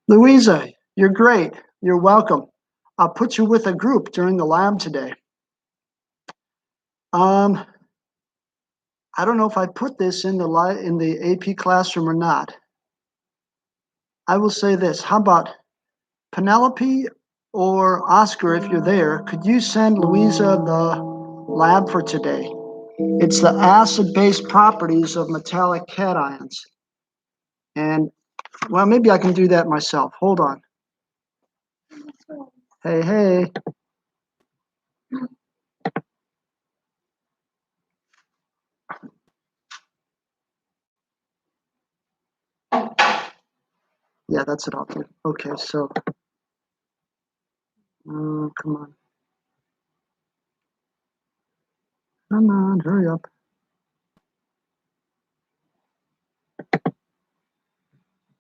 Louisa, you're great. You're welcome. I'll put you with a group during the lab today. I don't know if I put this in the AP classroom or not. I will say this. How about Penelope or Oscar, if you're there, could you send Louisa the lab for today? It's the acid-base properties of metallic cations. And, well, maybe I can do that myself. Hold on. Hey, hey. Yeah, that's it. I'll do. Okay, so, come on. Come on, hurry up.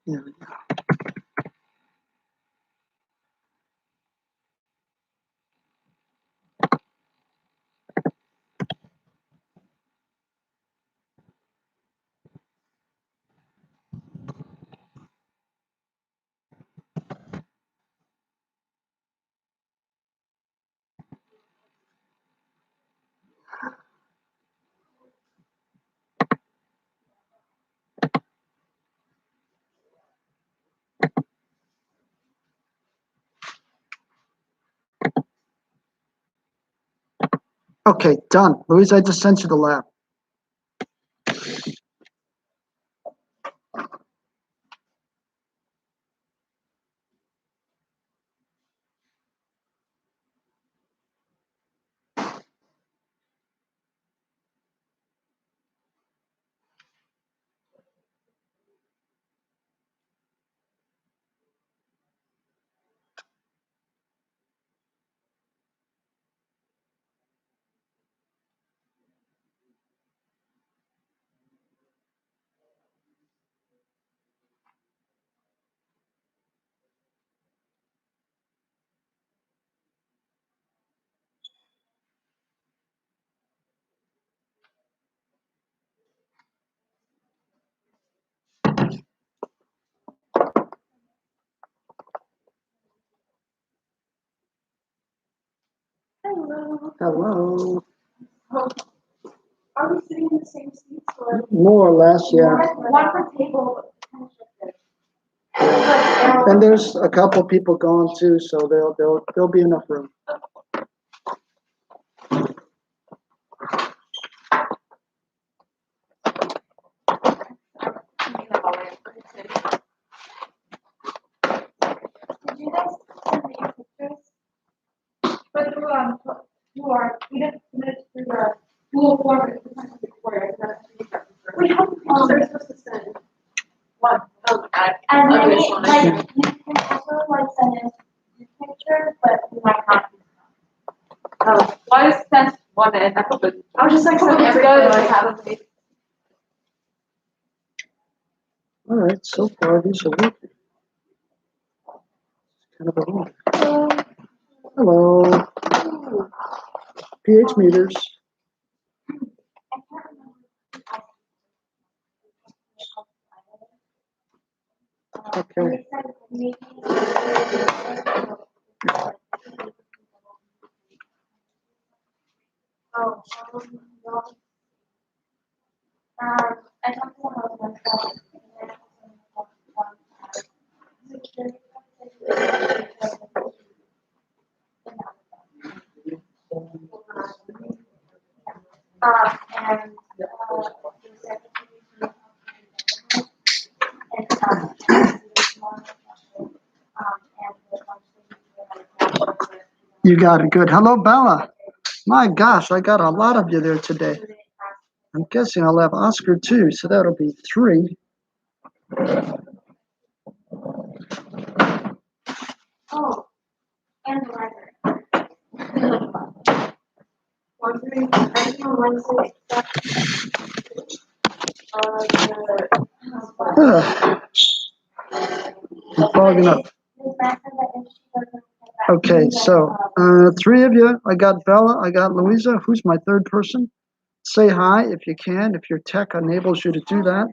There we go. Okay, done. Louise, I just sent you the lab. Hello. Are we sitting in the same seats? Or More or less, yeah. one per table. And there's a couple people going too, so there'll be enough room. Did you guys send me pictures? But we didn't submit it through the Google form. It's essentially recorded. We have pictures supposed to send. One. Oh, and then you can also send in your picture, but we might not. Why is sent one in? I was just like, so it's good. I have a All right, so far these are working. Kind of a long. Hello. pH meters. Okay. I talked to my husband. You got it. Good. Hello, Bella. My gosh, I got a lot of you there today. I'm guessing I'll have Oscar too, so that'll be 3. Oh, and the library. Wondering, I think on Wednesday, I'm fogging up. Okay, so 3 of you. I got Bella, I got Louisa. Who's my third person? Say hi if you can, if your tech enables you to do that.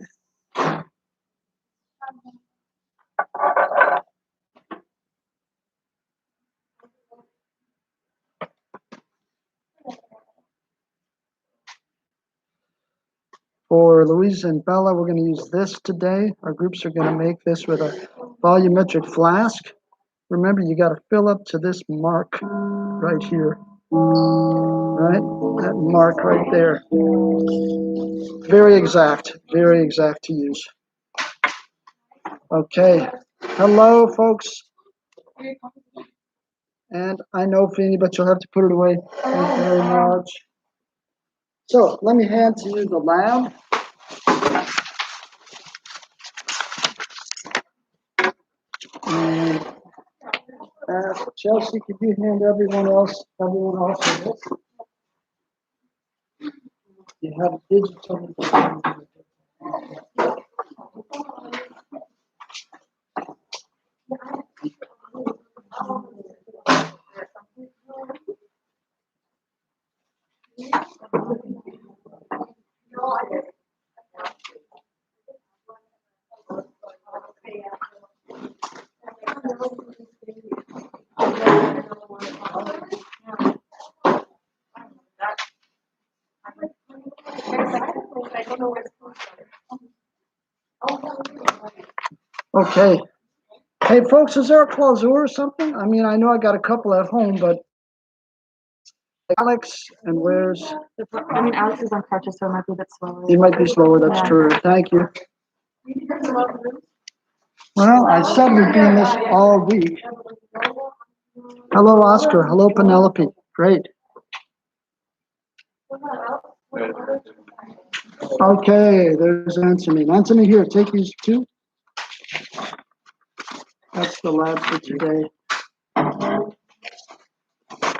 For Louise and Bella, we're going to use this today. Our groups are going to make this with a volumetric flask. Remember, you got to fill up to this mark right here. Right? That mark right there. Very exact to use. Okay. Hello, folks. And I know, Feeny, but you'll have to put it away. Thank you very much. So let me hand to you the lab. And Chelsea, could you hand everyone else this? You have digital. Okay. Hey, folks, is there a clausur or something? I mean, I know I got a couple at home, but Alex, and where's? I mean, Alex is on crutches, so it might be a bit slower. You might be slower, that's Yeah. true. Thank you. Well, I said we'd be in this all week. Hello, Oscar. Hello, Penelope. Great. Okay, there's Anthony. Anthony, here, take these two. That's the lab for today.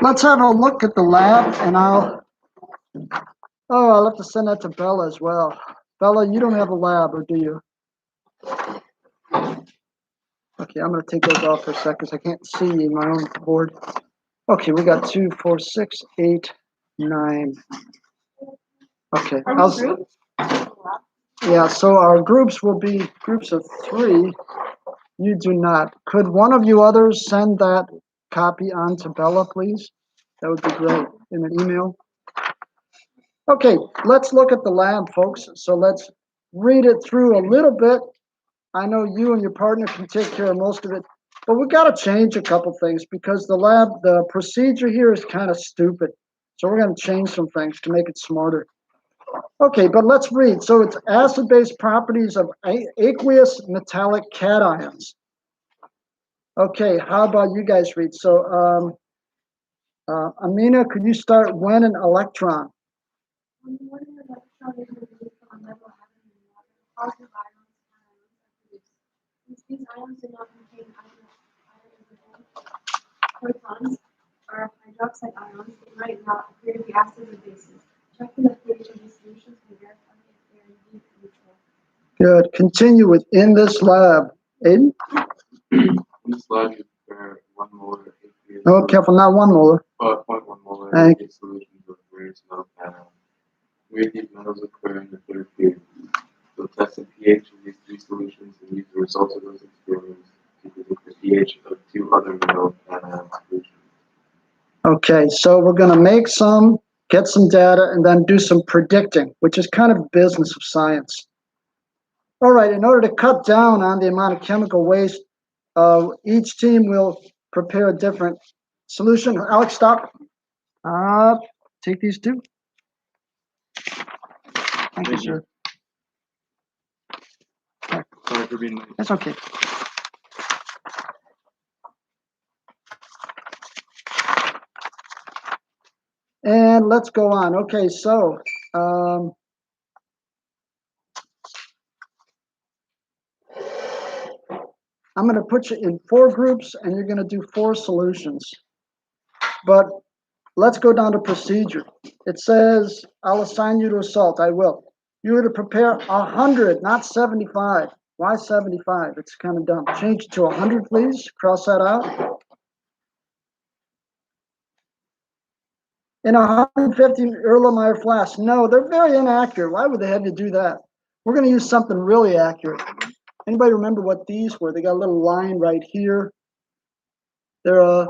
Let's have a look at the lab, and I'll have to send that to Bella as well. Bella, you don't have a lab, or do you? Okay, I'm going to take those off for a second because I can't see in my own board. Okay, we got 2, 4, 6, 8, 9. Okay. Yeah, so our groups will be groups of 3. You do not. Could one of you others send that copy on to Bella, please? That would be great, in an email. Okay, let's look at the lab, folks. So let's read it through a little bit. I know you and your partner can take care of most of it, but we've got to change a couple things because the procedure here is kind of stupid. So we're going to change some things to make it smarter. Okay, but let's read. So it's acid-base properties of aqueous metallic cations. Okay, how about you guys read? So, Amina, could you start when an electron? When an electron is removed from a metal atom in water, positive ions are produced. Since these ions do not contain protons or hydroxide ions, they might not appear to be acids or bases. Check for the pH of these solutions to verify if they are indeed neutral. Good. Continue within this lab. Aiden? In this lab, you prepare 1 molar aqueous. Oh, careful, not 1 molar. 0.1 molar Thank aqueous solutions of various metal cations. Where these metals occur in the third period. So test the pH of these 3 solutions and use the results of those experiments to predict the pH of 2 other metal cation solutions. Okay, so we're going to make some, get some data, and then do some predicting, which is kind of business of science. All right, in order to cut down on the amount of chemical waste, each team will prepare a different solution. Alex, stop. Take these 2. Thank you, sir. Sorry for being late. That's okay. And let's go on. Okay, so I'm going to put you in 4 groups, and you're going to do 4 solutions. But let's go down to procedure. It says, I'll assign you to a salt. I will. You were to prepare 100, not 75. Why 75? It's kind of dumb. Change it to 100, please. Cross that out. In 150 Erlenmeyer flasks. No, they're very inaccurate. Why would they have you do that? We're going to use something really accurate. Anybody remember what these were? They got a little line right here. They're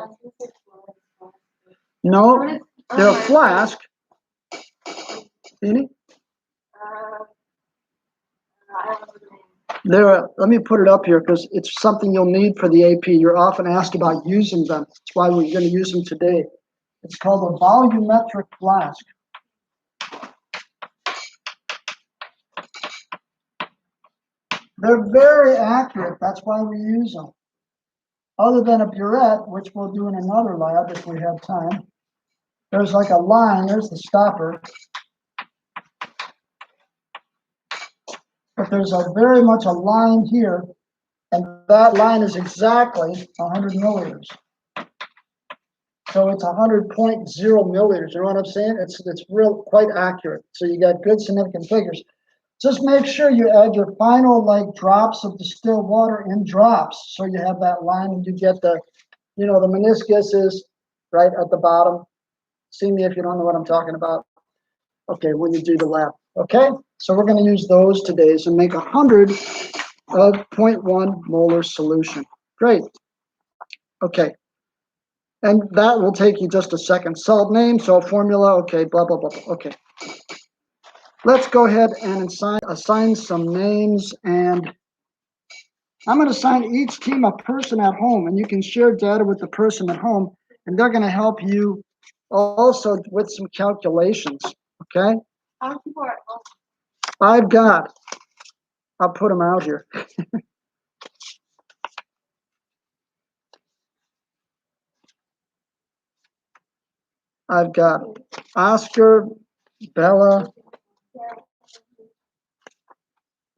no, they're a flask. Feeny? Let me put it up here because it's something you'll need for the AP. You're often asked about using them. That's why we're going to use them today. It's called a volumetric flask. They're very accurate. That's why we use them. Other than a burette, which we'll do in another lab if we have time. There's like a line. There's the stopper. But there's a very much a line here. And that line is exactly 100 milliliters. So it's 100.0 milliliters. You know what I'm saying? It's real quite accurate. So you got good significant figures. Just make sure you add your final like drops of distilled water in drops. So you have that line and you get the, the meniscus is right at the bottom. See me if you don't know what I'm talking about. Okay, when you do the lab. Okay, so we're going to use those today to make 100 of 0.1 molar solution. Great. Okay. And that will take you just a second. Salt name, salt formula, okay, blah, blah, blah, blah. Okay. Let's go ahead and assign some names, and I'm going to assign each team a person at home, and you can share data with the person at home, and they're going to help you also with some calculations, okay? I'll put them out here. I've got Oscar, Bella,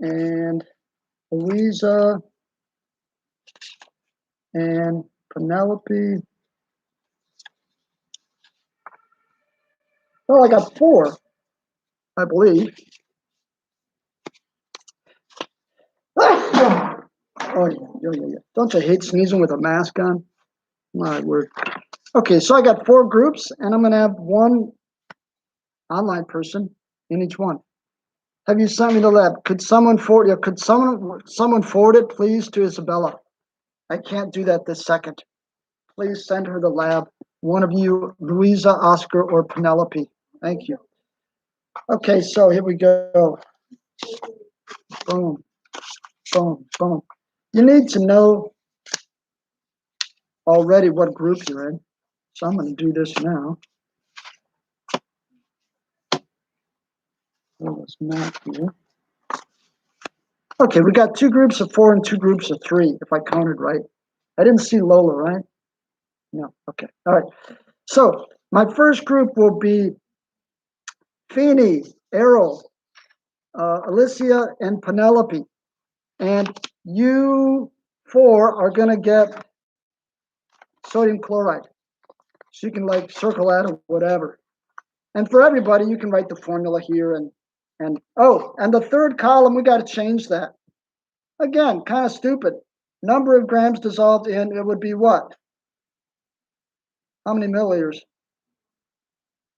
and Louisa, and Penelope. Well, I got 4, I believe. Oh, yeah. Don't you hate sneezing with a mask on? My word. Okay, so I got 4 groups, and I'm going to have 1 online person in each one. Have you sent me the lab? Could someone forward it? Could someone forward it, please, to Isabella? I can't do that this second. Please send her the lab. One of you, Louisa, Oscar, or Penelope. Thank you. Okay, so here we go. Boom, boom, boom. You need to know already what group you're in. So I'm going to do this now. Let's map here. Okay, we got 2 groups of 4 and 2 groups of 3, if I counted right. I didn't see Lola, right? No, okay, all right. So my first group will be Feeny, Errol, Alicia, and Penelope. And you 4 are going to get sodium chloride. So you can like circle that or whatever. And for everybody, you can write the formula here. And the third column, we got to change that. Again, kind of stupid. Number of grams dissolved in, it would be what? How many milliliters?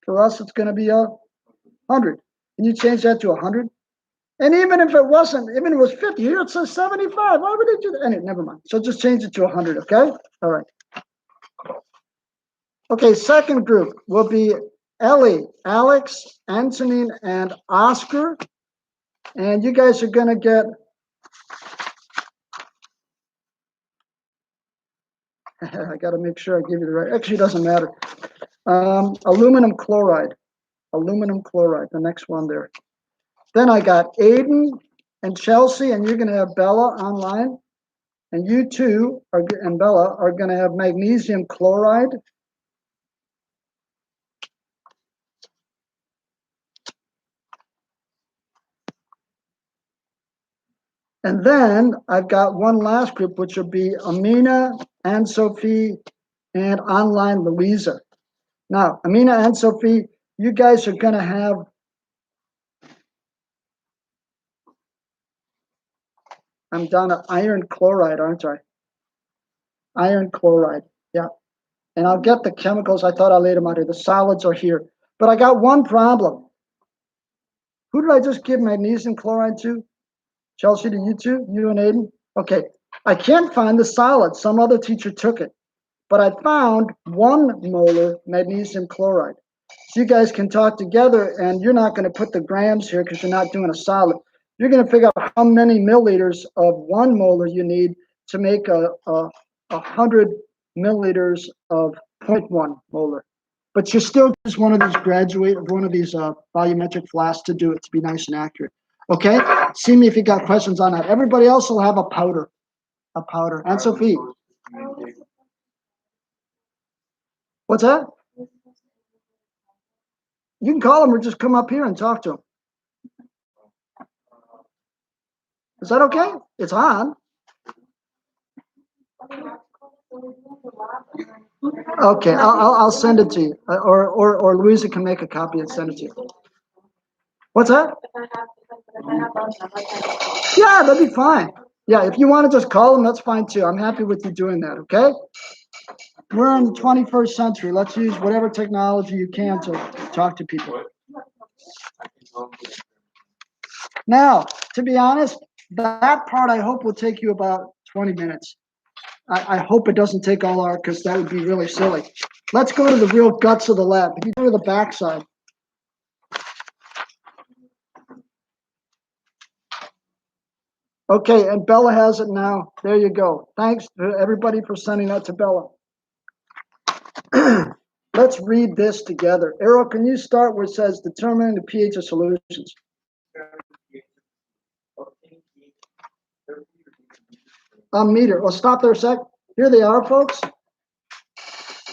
For us, it's going to be 100. Can you change that to 100? And even if it wasn't, even if it was 50, here it says 75. Why would they do that? Anyway, never mind. So just change it to 100, okay? All right. Okay, second group will be Ellie, Alex, Antonin, and Oscar. And you guys are going to get I got to make sure I give you the right. Actually, it doesn't matter. Aluminum chloride. Aluminum chloride, the next one there. Then I got Aiden and Chelsea, and you're going to have Bella online. And you two and Bella are going to have magnesium chloride. And then I've got one last group, which will be Amina, Anne Sophie, and online Louisa. Now, Amina and Sophie, you guys are going to have I'm down to iron chloride, aren't I? Iron chloride, yeah. And I'll get the chemicals. I thought I laid them out here. The solids are here. But I got one problem. Who did I just give magnesium chloride to? Chelsea, to you two? You and Aiden? Okay. I can't find the solid. Some other teacher took it. But I found 1 molar magnesium chloride. So you guys can talk together, and you're not going to put the grams here because you're not doing a solid. You're going to figure out how many milliliters of 1 molar you need to make a 100 milliliters of 0.1 molar. But you still use one of these volumetric flasks to do it, to be nice and accurate. Okay? See me if you got questions on that. Everybody else will have a powder. A powder. And Sophie. What's that? You can call them or just come up here and talk to them. Is that okay? It's on. Okay, I'll send it to you, or Louisa can make a copy and send it to you. What's that? Yeah, that'd be fine. Yeah, if you want to just call them, that's fine too. I'm happy with you doing that. Okay. We're in the 21st century. Let's use whatever technology you can to talk to people. Now, to be honest, that part I hope will take you about 20 minutes. I hope it doesn't take all our, because that would be really silly. Let's go to the real guts of the lab. If you go to the back side. Okay, and Bella has it now. There you go. Thanks to everybody for sending that to Bella. Let's read this together. Errol, can you start where it says determining the pH of solutions? Meter. Well, stop there a sec. Here they are, folks.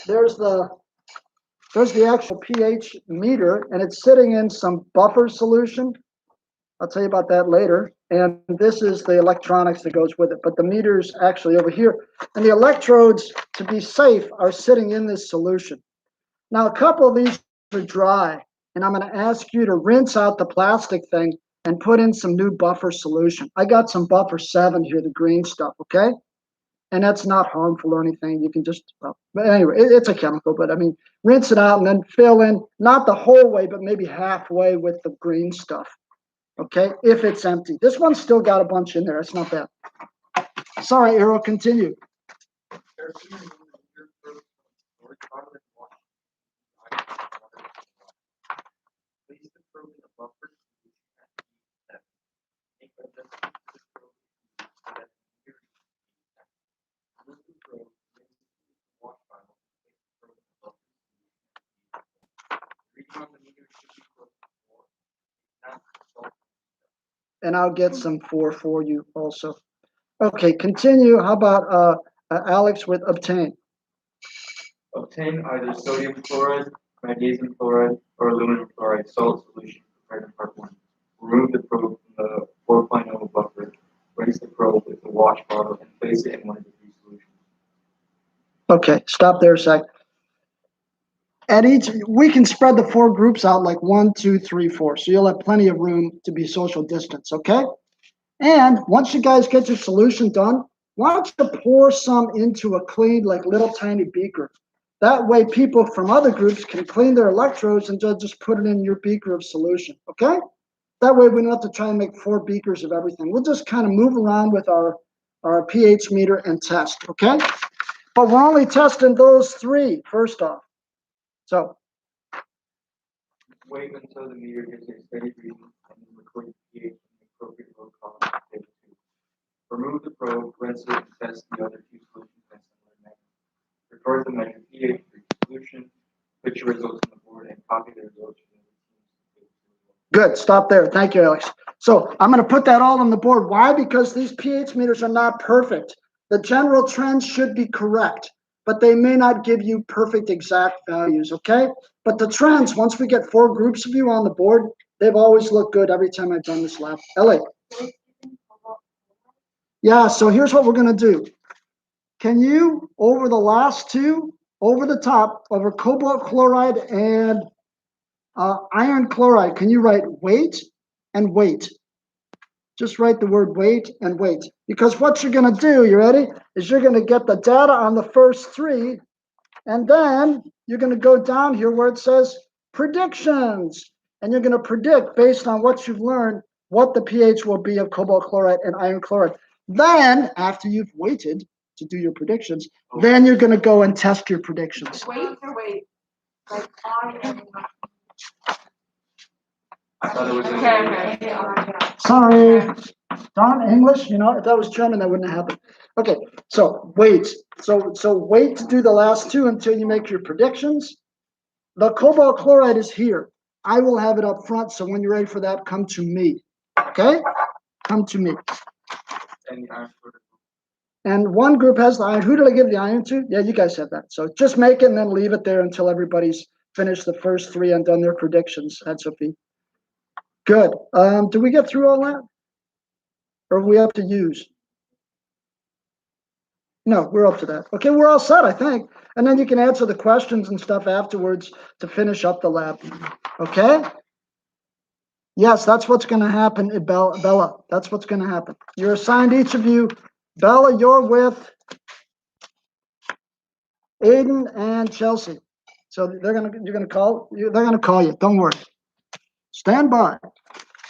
There's the actual pH meter, and it's sitting in some buffer solution. I'll tell you about that later. And this is the electronics that goes with it. But the meter's actually over here. And the electrodes, to be safe, are sitting in this solution. Now, a couple of these are dry. And I'm going to ask you to rinse out the plastic thing and put in some new buffer solution. I got some buffer 7 here, the green stuff, okay? And that's not harmful or anything. You can just, well, but anyway, it's a chemical, but I mean, rinse it out and then fill in, not the whole way, but maybe halfway with the green stuff. Okay, if it's empty. This one's still got a bunch in there. It's not bad. Sorry, Errol, continue. And I'll get some 4 for you also. Okay, continue. How about Alex with obtain? Obtain either sodium chloride, magnesium chloride, or aluminum chloride salt solution prepared in part 1. Remove the probe from the 4.0 buffer, rinse the probe with a wash bottle, and place it in one of the 3 solutions. Okay, stop there a sec. At each, we can spread the 4 groups out like 1, 2, 3, 4. So you'll have plenty of room to be social distance, okay? And once you guys get your solution done, why don't you pour some into a clean, like little tiny beaker? That way people from other groups can clean their electrodes and just put it in your beaker of solution, okay? That way we don't have to try and make 4 beakers of everything. We'll just kind of move around with our pH meter and test, okay? But we're only testing those 3 first off. So wait until the meter gets a steady reading and then record the pH in the appropriate row column of table 2. Remove the probe, rinse it, and test the other 2 solutions by similar measure. Record the measured pH for each solution, put your results on the board, and copy the results. Good. Stop there. Thank you, Alex. So I'm going to put that all on the board. Why? Because these pH meters are not perfect. The general trends should be correct, but they may not give you perfect exact values, okay? But the trends, once we get 4 groups of you on the board, they've always looked good every time I've done this lab. Ellie. Yeah, so here's what we're going to do. Can you, over the last 2, over the top, over cobalt chloride and iron chloride, can you write weight and weight? Just write the word weight and weight. Because what you're going to do, you ready, is you're going to get the data on the first 3, and then you're going to go down here where it says predictions. and you're going to predict based on what you've learned what the pH will be of cobalt chloride and iron chloride. Then, after you've waited to do your predictions, then you're going to go and test your predictions. Wait or wait? Like on and I thought it was in okay. Sorry. Darn English, you know, if that was German, that wouldn't happen. Okay, so wait. So wait to do the last two until you make your predictions. The cobalt chloride is here. I will have it up front, so when you're ready for that, come to me. Okay? Come to me. And the iron chloride. And one group has the iron. Who did I give the iron to? Yeah, you guys said that. So just make it and then leave it there until everybody's finished the first three and done their predictions. That's Sophie. Good. Did we get through all that? Or are we up to use? No, we're up to that. Okay, we're all set, I think. And then you can answer the questions and stuff afterwards to finish up the lab. Okay? Yes, that's what's going to happen, Bella. That's what's going to happen. You're assigned, each of you. Bella, you're with Aiden and Chelsea. So they're going to call you. Don't worry. Stand by.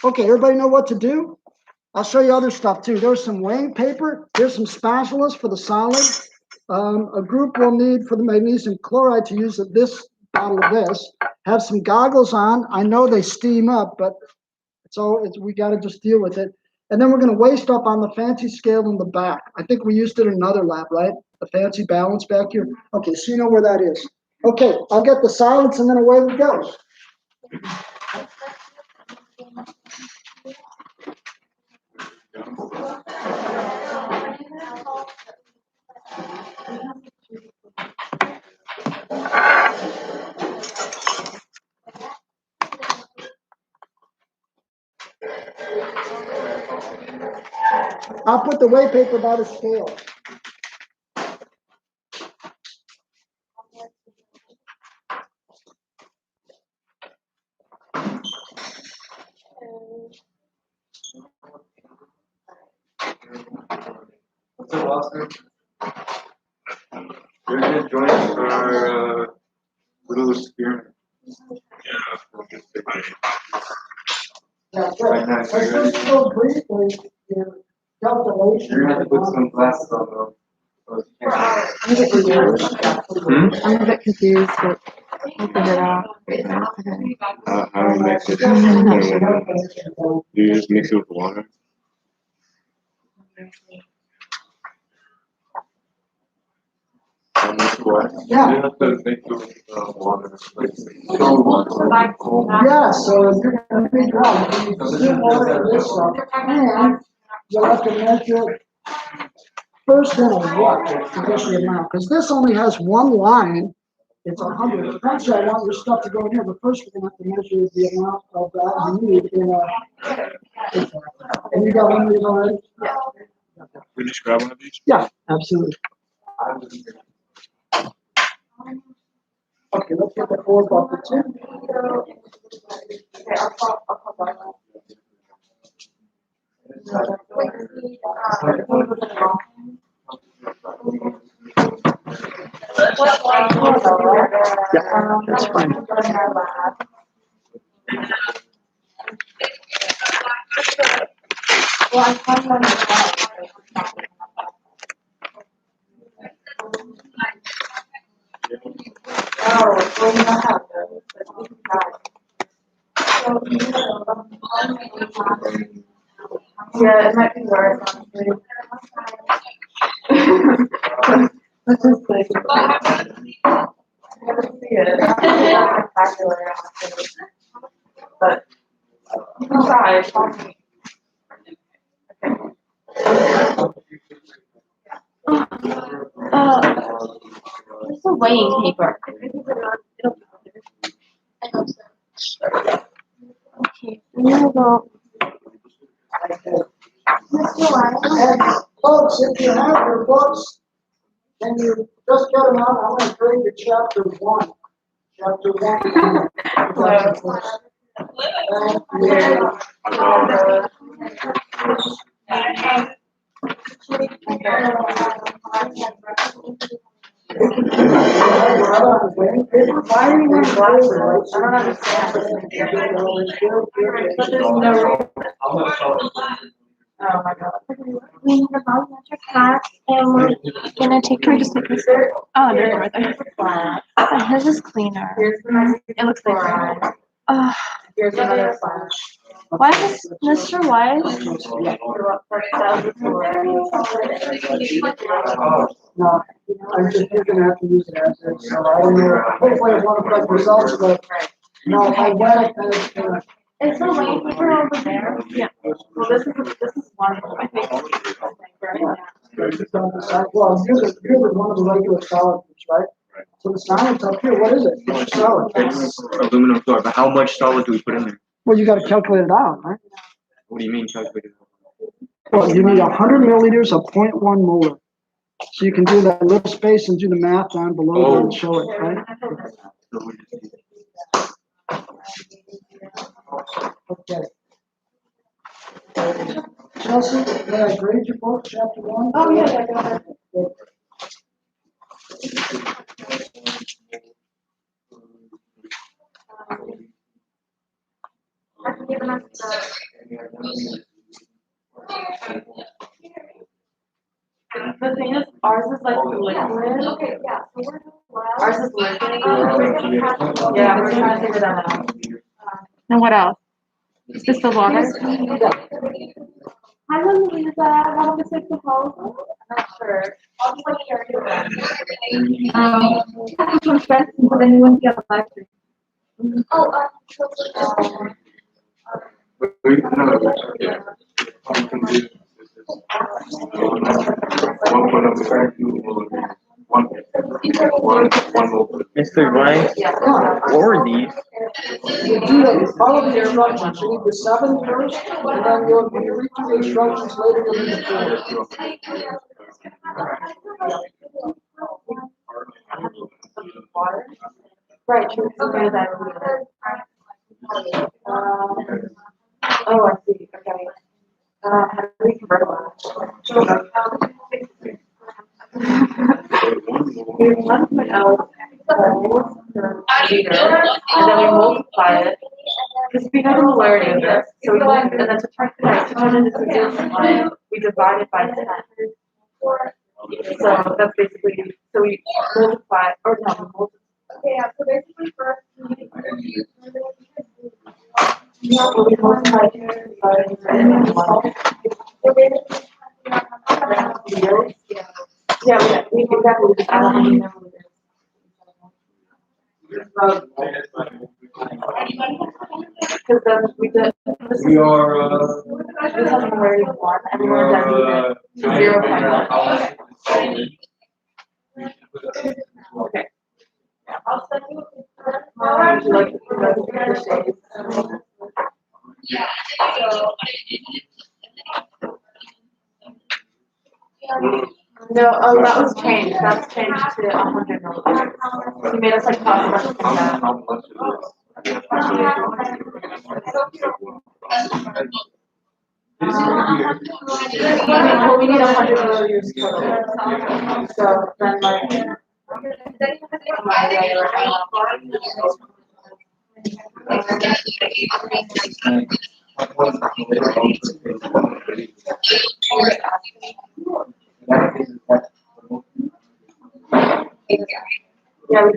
Okay, everybody know what to do? I'll show you other stuff too. There's some weighing paper. There's some spatulas for the solid. A group will need for the magnesium chloride to use this bottle of this. Have some goggles on. I know they steam up, but we got to just deal with it. And then we're going to waste up on the fancy scale in the back. I think we used it in another lab, right? The fancy balance back here. Okay, so you know where that is. Okay, I'll get the solids and then away we go. I'll put the weight paper by the scale. What's up, Austin? You're gonna join our little experiment. Yeah, right. Let's just go briefly your calculation. You're gonna have to put some glasses on though. I'm a bit confused. I'm a bit confused, but I'll figure it out. Okay. How do you mix it? Do you just mix it with water? What? Yeah. You have to mix it with water. Cold water. Yeah, so you're gonna figure out, if you do water in this stuff, and you'll have to measure first in a what, to get the amount, because this only has one line, it's 100. Eventually, I want your stuff to go in here, but first we're gonna have to measure the amount of that you need in a, and you got one of these already? We just grab one of these? Yeah, absolutely. Okay, let's get the 4 bucket too. Yeah, that's fine. Yeah, it might be worse. Let's just play. Never see it. But you can try. It's a weighing paper. Okay, now go. And folks, if you have your books, and you just get them out, I want to bring you chapter 1. Chapter 1. Why are you wearing glasses? I don't understand. But there's no. Oh my god. We need a volumetric class and we're gonna take pictures. Oh, there's right there. His is cleaner. It looks like. Here's another class. Why is Mr. Wise? No, I'm just, you're gonna have to use it as is, so I don't know, hopefully it won't affect results, but no, I read it, and it's gonna. Is the lane paper over there? Yeah. Well, this is one, I think. Well, here's one of the regular solid ones, right? So the solid's up here, what is it? It's solid. It's aluminum floor, but how much solid do we put in there? Well, you gotta calculate it out, right? What do you mean calculated? Well, you need 100 milliliters of 0.1 molar. So you can do that little space and do the math down below and show it, right? Okay. Chelsea, did I grade your book, chapter 1? Oh, yeah, got it. The thing is, ours is like liquid. Okay, yeah, so we're. Ours is liquid. Yeah, we're trying to figure that out. And what else? Is this the water? How long is that? How long is it to hold? I'm not sure. I'll just like share it. I have some friends, but then you wouldn't get a lecture. Oh, We can have a yeah. We can do one Mr. Rice, what were these? You do that, follow the instructions, you need the 7 first, and then you'll, when you read through the instructions later, you'll need the 4. right. Okay, that. Oh, I see. Okay. How do we convert we 1.0 per liter, and then we multiply it because we know the polarity of this. So we multiply, and then to turn it into 0.1, we divide it by 10. So that's basically, so we multiply, or no, we multiply. Okay, yeah, so basically first. Yeah, well, we multiply yeah, we exactly, I don't even know what it is. Because then we did, We are, this has polarity of 1, and we were done to 0.1. Okay. I'll send you a picture. Would you like the shades? No, oh, that was changed. That's changed to 100 milliliters. He made us like talk about that. Well, we need 100 milliliters total. So then like. Yeah.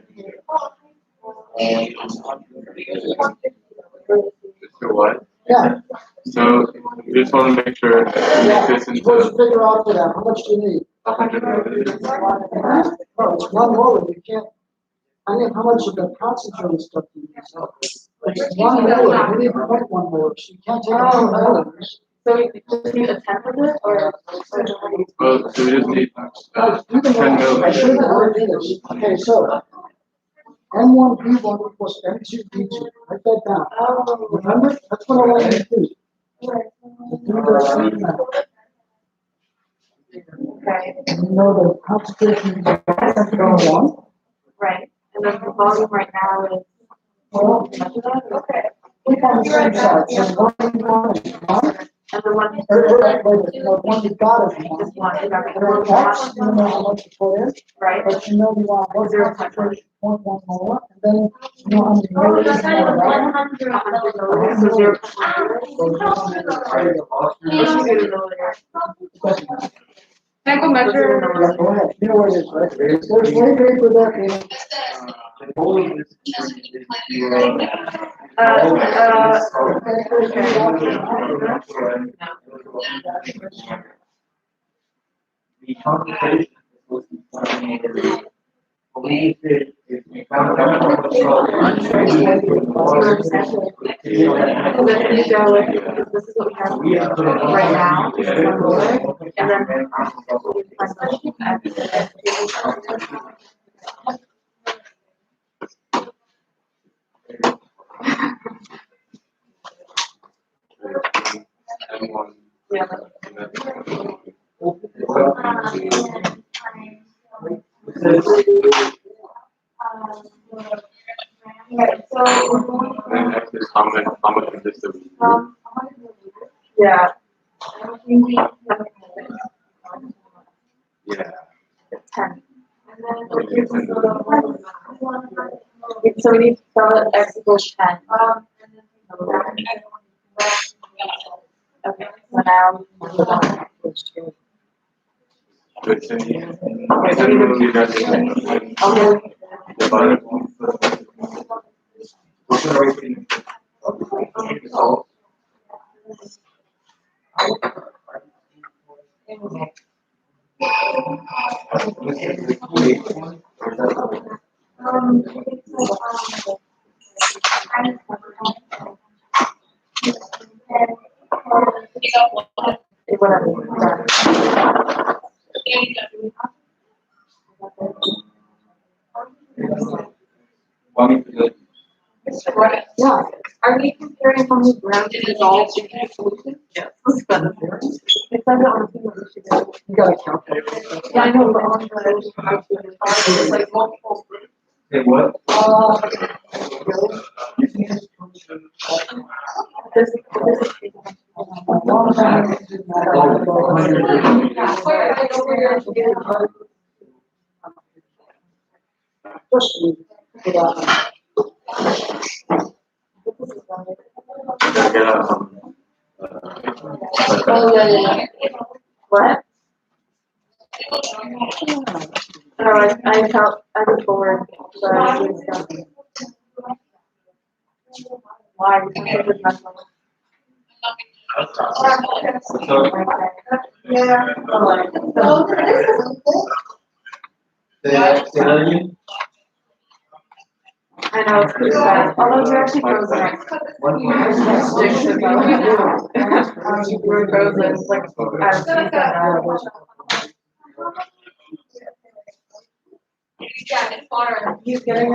So what? Yeah, So we just want to make sure yeah, this supposed into to figure out for that, how much do you need? 100 milliliters. No, it's 1 molar, you can't, I mean, how much of the concentrated stuff do you use? It's 1 molar, you need 0.1 molar, so you can't take 100 milliliters. So we just need a tenth of it, or? well, so we just need Guys, do the 10 math. I should have milliliters. already did this. Okay, so M1P1 equals M2P2. Write that down. Oh. Remember? That's what I want you to do. Do the same math. Okay, And you know the concentration is M1. right, and then the volume right now is. Well, Okay. keep on the same side. So 1 is 1. And the one. Once you got it. This one, you got X, you know how much you put in, right? but you know you want 1.1 molar, and then you know how many milliliters you want, right? So 0. Can I go measure? Yeah, go ahead. You know where it is, right? There's way for that. The concentration is supposed to be terminated. Believe that if you found out what the This is what we have right now, and then. M1. Yeah. And X is how much of this do we use? Yeah. Yeah. 10. So we need to spell it X equals 10. Okay, so now. Good to me. You guys are divided. Yeah. Are we comparing how many grams dissolved in each solution? Yes. It says it on the thing that we should do. You gotta calculate. Yeah, I know, but on the it's like multiple. Say what? This. Oh, yeah. What? I felt, I was bored, so I was doing stuff. Why? Because it's not fun. Yeah. I know, it's pretty sad. Although you're actually frozen. We're frozen, like, yeah, it's water. He's getting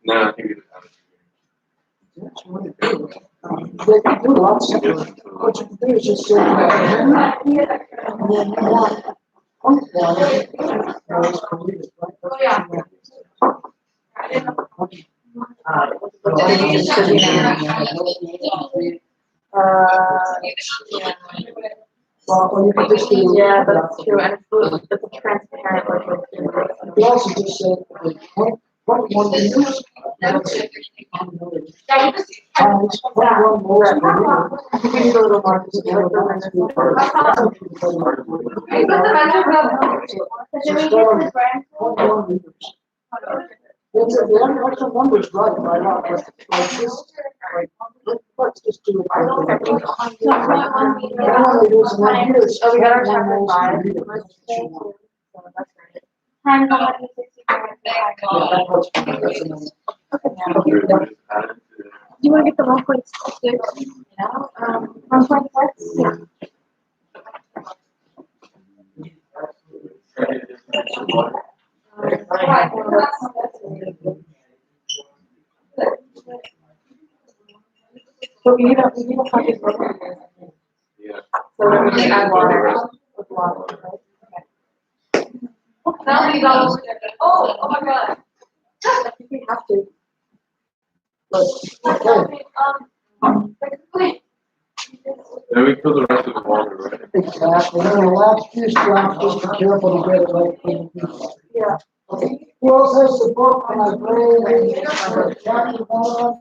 No, I think it's They can do lots of things. What you can do is just say, and then you want point value. Oh, yeah. Well, or you can just do. Yeah, that's true, and it's a transparent liquid. You also just say, what one liters? Times 21 moles per liter. You can do a little more. Just like the actual numbers right, why not? But like this, like, let's just do it. Oh, we got our chapter 5. Do you want to get the 1.6? Yeah. 1.6? Yeah. But we need a bucket for this. Yeah. So then we can add water with water, right? Now we go. Oh my God. I think we have to. Then we fill the rest of the water, right? Exactly. And the last few drops, just be careful to get it right. Yeah. Okay. Who else has the book on my brain? Chapter 1.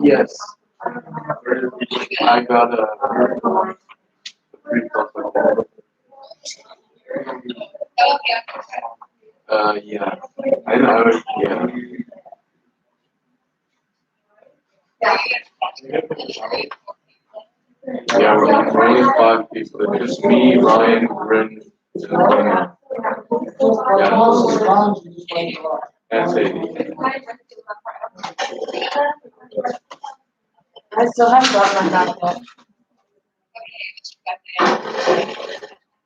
Yes. I got a free stuff like that. Yeah. I know. Yeah. Yeah, we're only 5 people. It's just me, Ryan, Bryn, and and Sadie. I still have blood on that.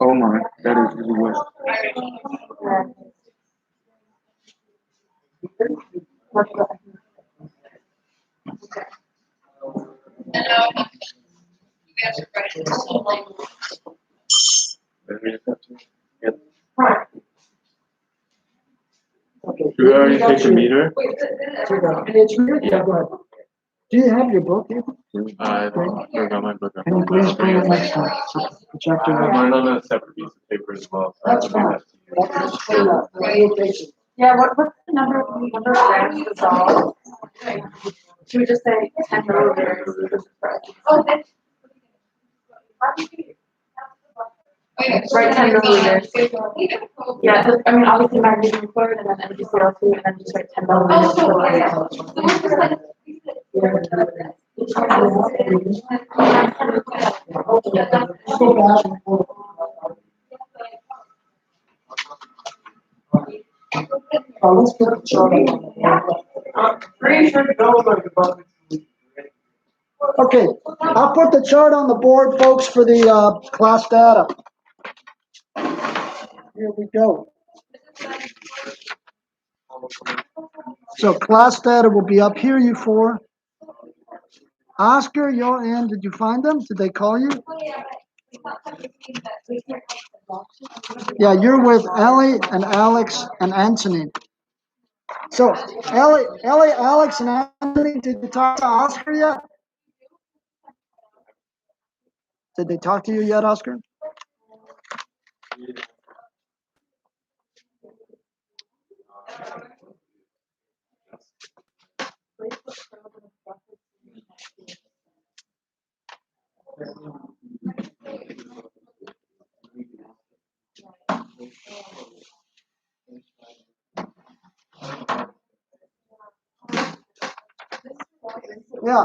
Oh my, that is really wet. Then we just have to get. Okay. Should we already take the meter? Yeah, go ahead. Do you have your book here? I forgot my book. Can you please bring it next time? Chapter I have 1. mine on a separate piece of paper as well. So That's I have fine. to do that to you. That's clear up. We'll take it. Yeah, what's the number of grams of salt? Should we just say 10 milliliters? Oh, that's. Right, 10 milliliters. Yeah, so, I mean, obviously magnesium chloride and then MgCl2 and then just write 10 milliliters. Oh, yeah. Go back and forth. Let's put the chart on. Pretty sure it goes like about. Okay, I'll put the chart on the board, folks, for the class data. Here we go. So class data will be up here, you 4. Oscar, you're in. Did you find them? Did they call you? Yeah, you're with Ellie and Alex and Anthony. So Ellie, Alex, and Anthony, did you talk to Oscar yet? Did they talk to you yet, Oscar? Yeah.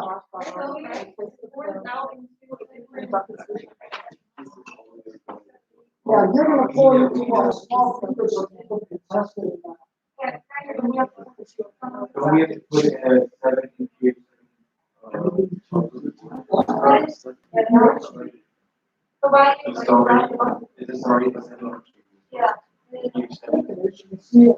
Yeah, you're gonna pour it into a small filter so people can test it. So we have to put it at 17 feet. It's already, it is already the same. Yeah. You can see it.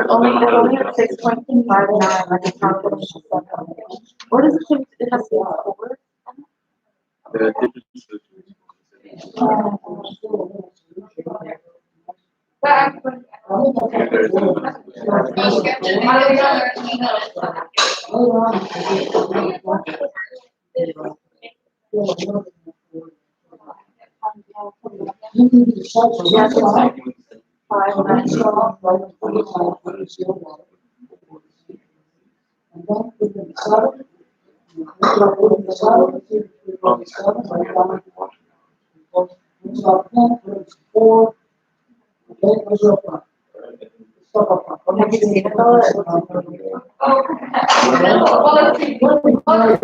Only at 6.59, like a calculation. What is it? It has to be over. The difference Have you seen it though? It looks like- Oh. Well, let's see. It's like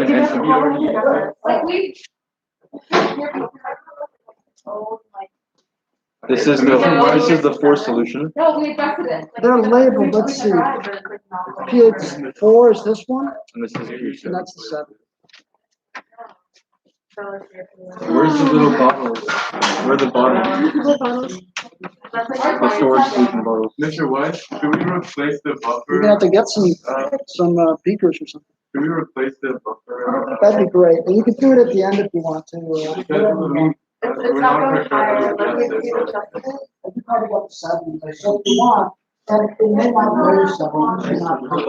this is the. Like we. This is the fourth solution. No, we adjusted it. They're labeled, let's see. pH 4 is this one, And this is pH and that's the 7. Where's the little bottles? Where are the bottles? The storage solution bottles. Mr. White, should we replace the You're gonna have buffer? to get some beakers or something. Should we replace the buffer? That'd be great. And you can do it at the end if you want to. Because Whatever you want. we're not quite sure how to adjust it, so. You probably got 7, so if you want, and it may not raise 7, it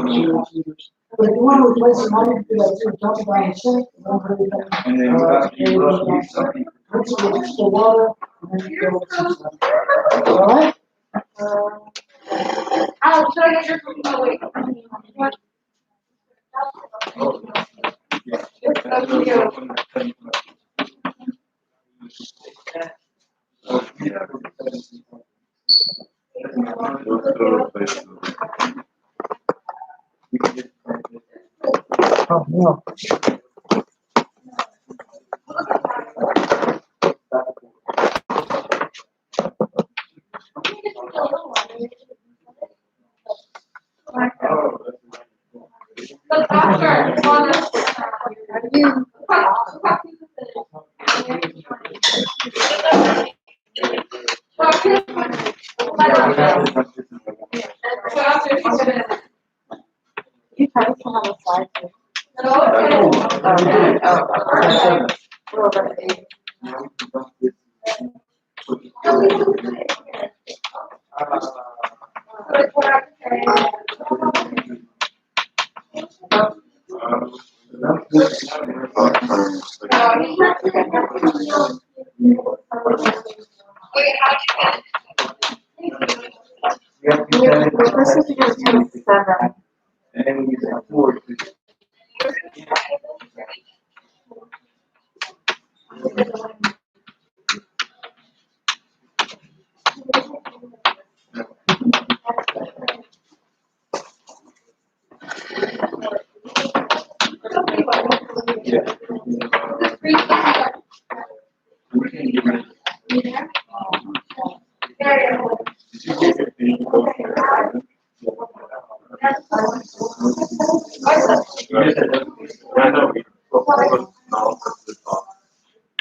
may not raise. But if you want to replace it, now you can do that too. Dump it down the sink, don't put it in. And then you use something. Rinse it with extra water, and then you go with some stuff. All right? Oh, should I get your? Oh, wait. Oh, no. The doctor on the. You try to come on the side. Too. We're supposed to get 7. And then we use that 4.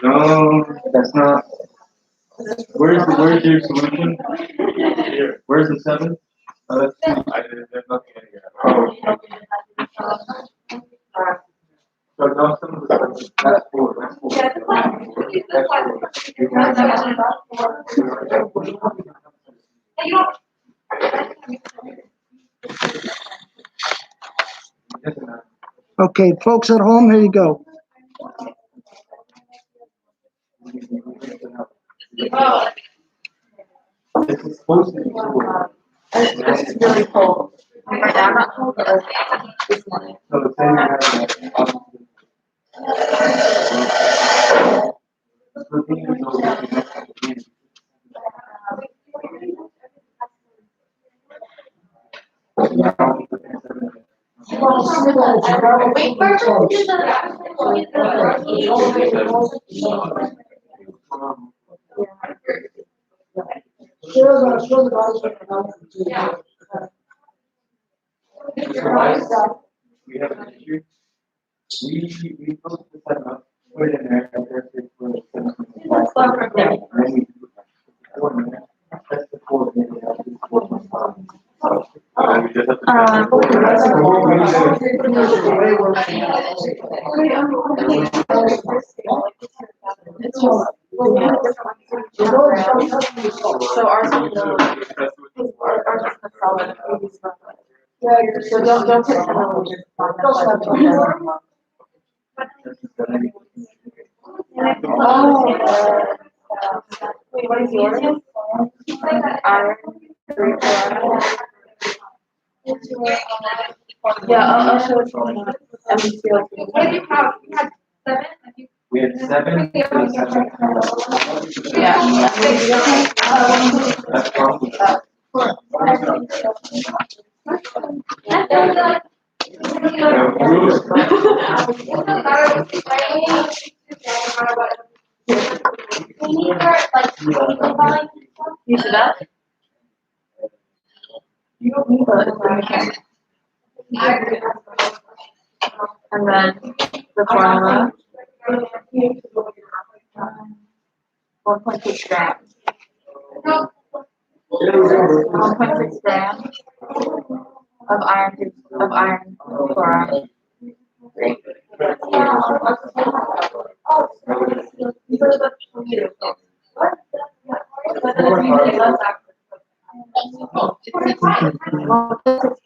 No, that's not. Where's your solution? Here. Where's the 7? Oh, that's 2. There's nothing in here. Oh. So no, some of the that's 4. That's 4. Okay, folks at home, here you go. This is supposed to be 4. This is really cold. Right now, I'm not cold, but this morning. So the same has Wait, where did you We have an issue. We put the 7 up, put it in there, and there's it for the 7. And then we put 4 in there. That's the 4. And then we have this 4 on top. And we just have to. So ours is the solid. So don't put it on the Oh. Wait, what is yours? Iron. Yeah, I'll show it to you. What did you have? You had 7? We had 7. Yeah. That's probably. You see that? You don't need that. And then the formula. 1.6 grams. 1.6 grams of iron chloride. Six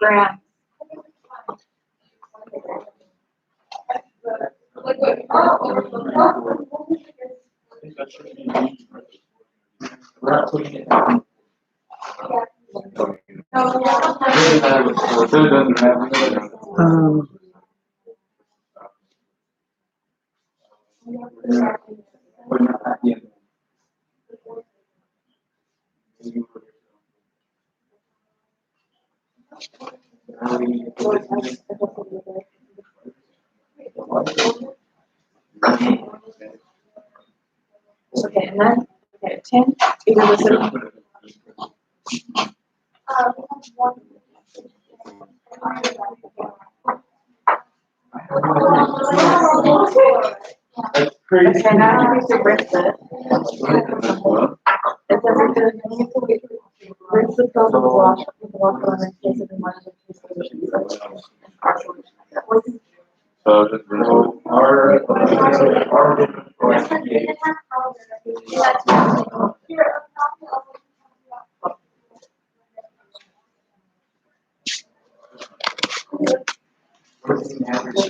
grams. Um, Okay, and then okay, 10 is a listen. That's crazy. Okay, now you need to rinse it. It says you need to rinse the film with wash with water and then place it in one of the two solutions. So just rinse it. Our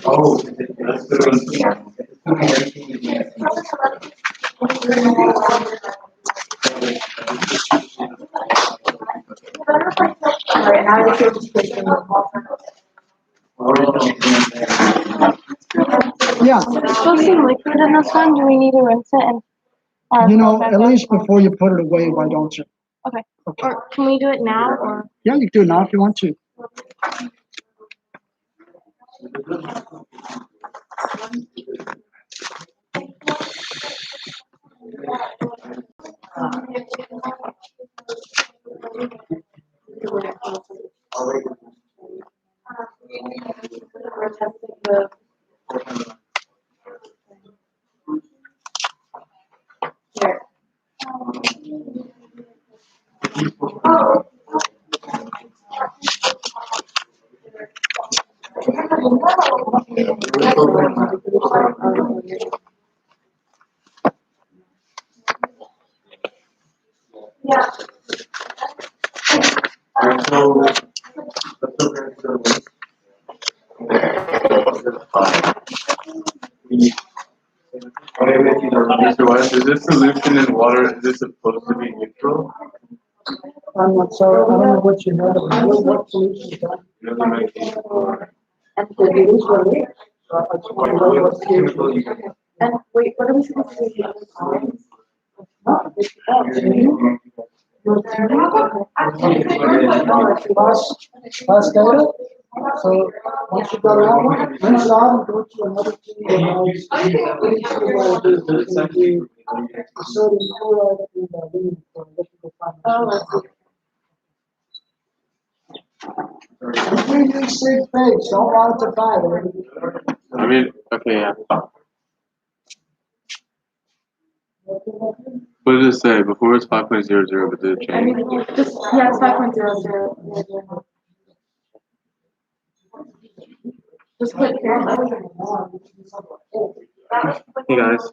oh, that's Alright, now you can just place it in the water. yeah, It's supposed to be liquid in this one. Do we need to rinse it and? you know, at least before you put it away, why don't you? Okay. Okay. Or can we do it now or? Yeah, you can do it now if you want to. Here. Mr. West, is this solution in water, is this supposed to be neutral? I'm not sorry, I don't know what you know, what solution is that? You know, they're making for. And the use for it. I just want to know what chemical you use. And wait, what are we supposed to do? Last data, so once you got that one, rinse it out and go to another two. Sodium chloride and aluminum for electrical finance. You use 6 pigs, don't want it to buy it. I mean, okay, yeah. What did it say? Before it's 5.00, but did it I mean, change? just, yeah, it's 5.00. Just click here. Hey guys.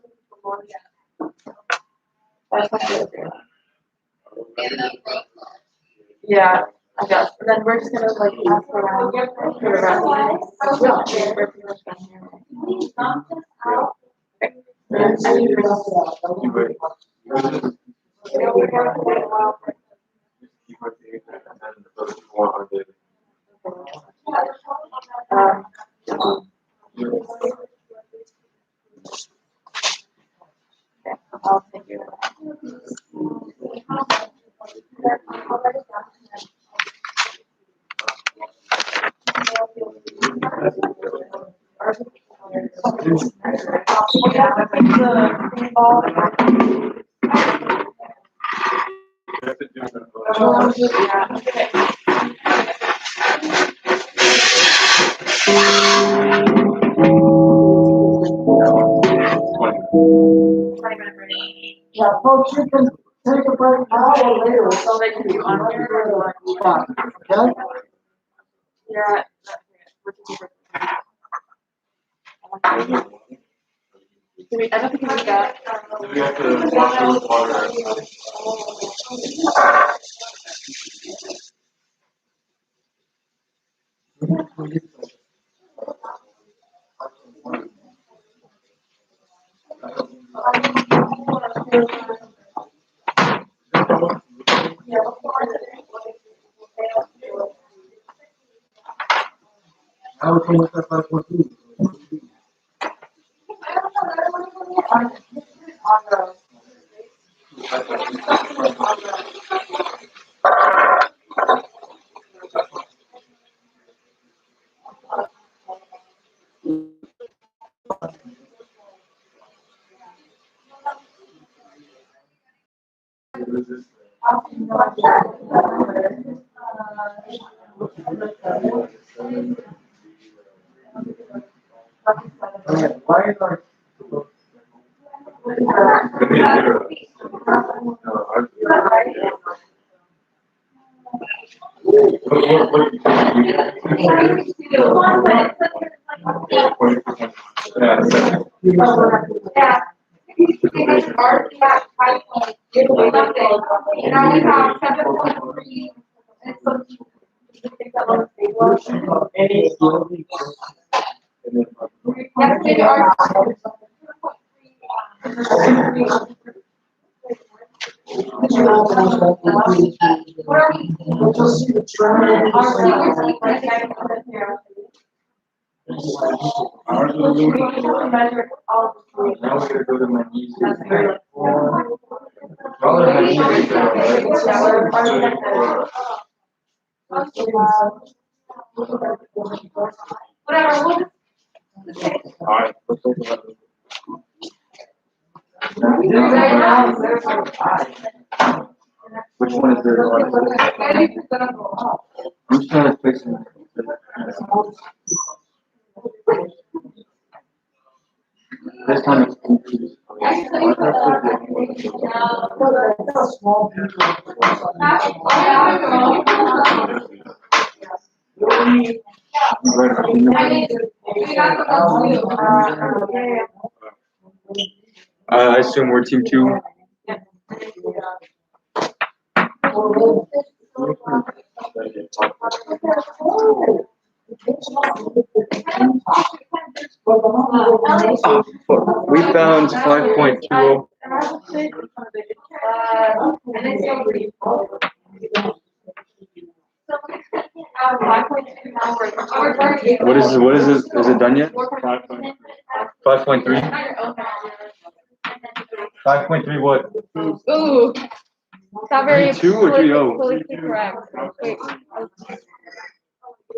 5.00. Yeah, I guess, and then we're just gonna like ask around for the rest. Yeah, we're pretty much done here. Okay. And I need I'll take you. Yeah, folks, you can take a break now or later. So they can do on here or Fine, okay? you're at, I don't think we need that. We have to wash it with water. Now we can look at 5.2. Why is our Yeah. Now we have 7.3. Yes, they are. What are we? We'll just see the trend. Our seniors keep here. Measure all the. Now we're gonna go to magnesium. Whatever, we'll Alright, let's talk about it. Which one is very hard? I'm just trying to fix it. This time it's confused. Small I assume we're team 2. We found 5.20. What is this? Is it done yet? 5.3. 5.3 what? Ooh. It's not very 3.2 or 3.0? politically correct. Wait.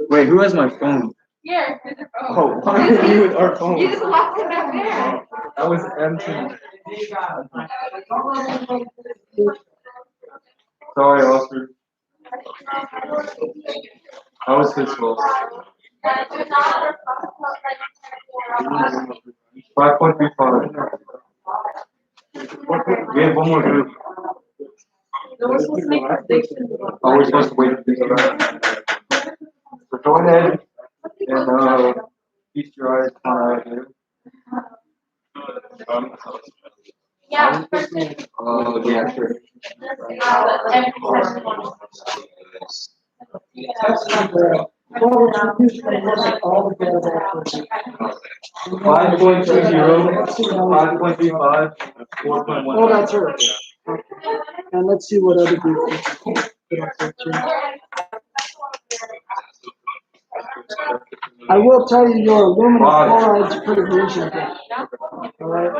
Wait, who has my phone? Here. Oh, why are you with our phone? You just locked it back there. That was empty. Sorry, Oscar. That was his fault. 5.35. We have one more group. No, we're supposed to make predictions. Oh, we're supposed to wait for these guys. So go ahead and feast your eyes on right here. Yeah. Oh, yeah, sure. That's not bad. Well, we're just gonna look at all the available activities. 5.20, 5.35, 4.1. Oh, that's her. Okay. And let's see what other group. we can put up there too. I will tell you your aluminum chloride is pretty reasonable. All right.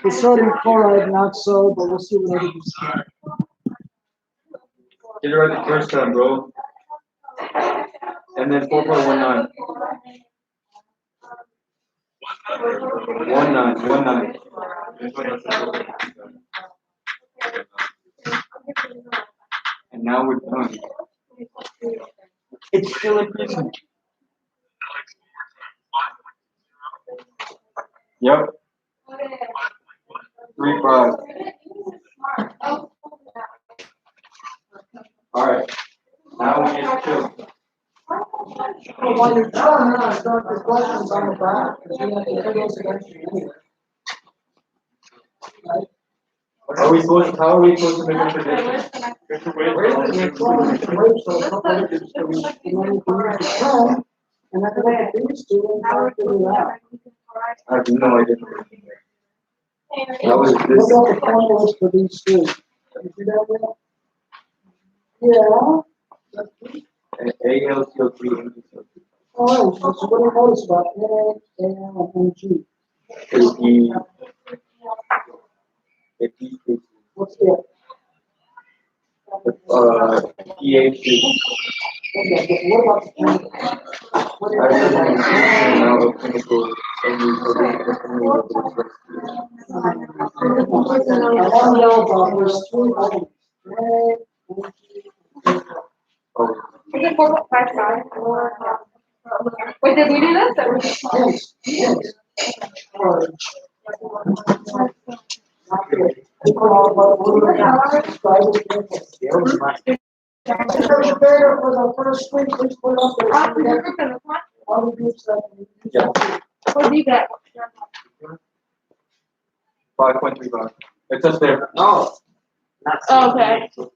The sodium chloride, not so, but we'll see what other groups can. Get it right the first time, bro. And then 4.19. 19. And now we're done. It's still increasing. Yep. 3.5. All right. Now we get to. Well, while you're done, now start the questions on the back, because you have to hear those eventually anyway. Right? How are we supposed to make a prediction? Wait, you can wait till a couple of days, so we can use the Chem, and then look at these two and try to figure it out. I have no idea. How is Look this? at the formulas for these two. You see that yet? Yeah. ALCO3 and All right, so what do you notice about Na, Al, and G? is the pH What's the? pH is Okay, but what about the chemical? What do you I don't know notice the amount of chemicals and the I want to know about there's three elements. Is it 4.55 or? Wait, did we do this? Or Yes, yes. For the first week, please put up there. All the groups that. what do you get? 5.35. It's just there. Oh. Okay. Did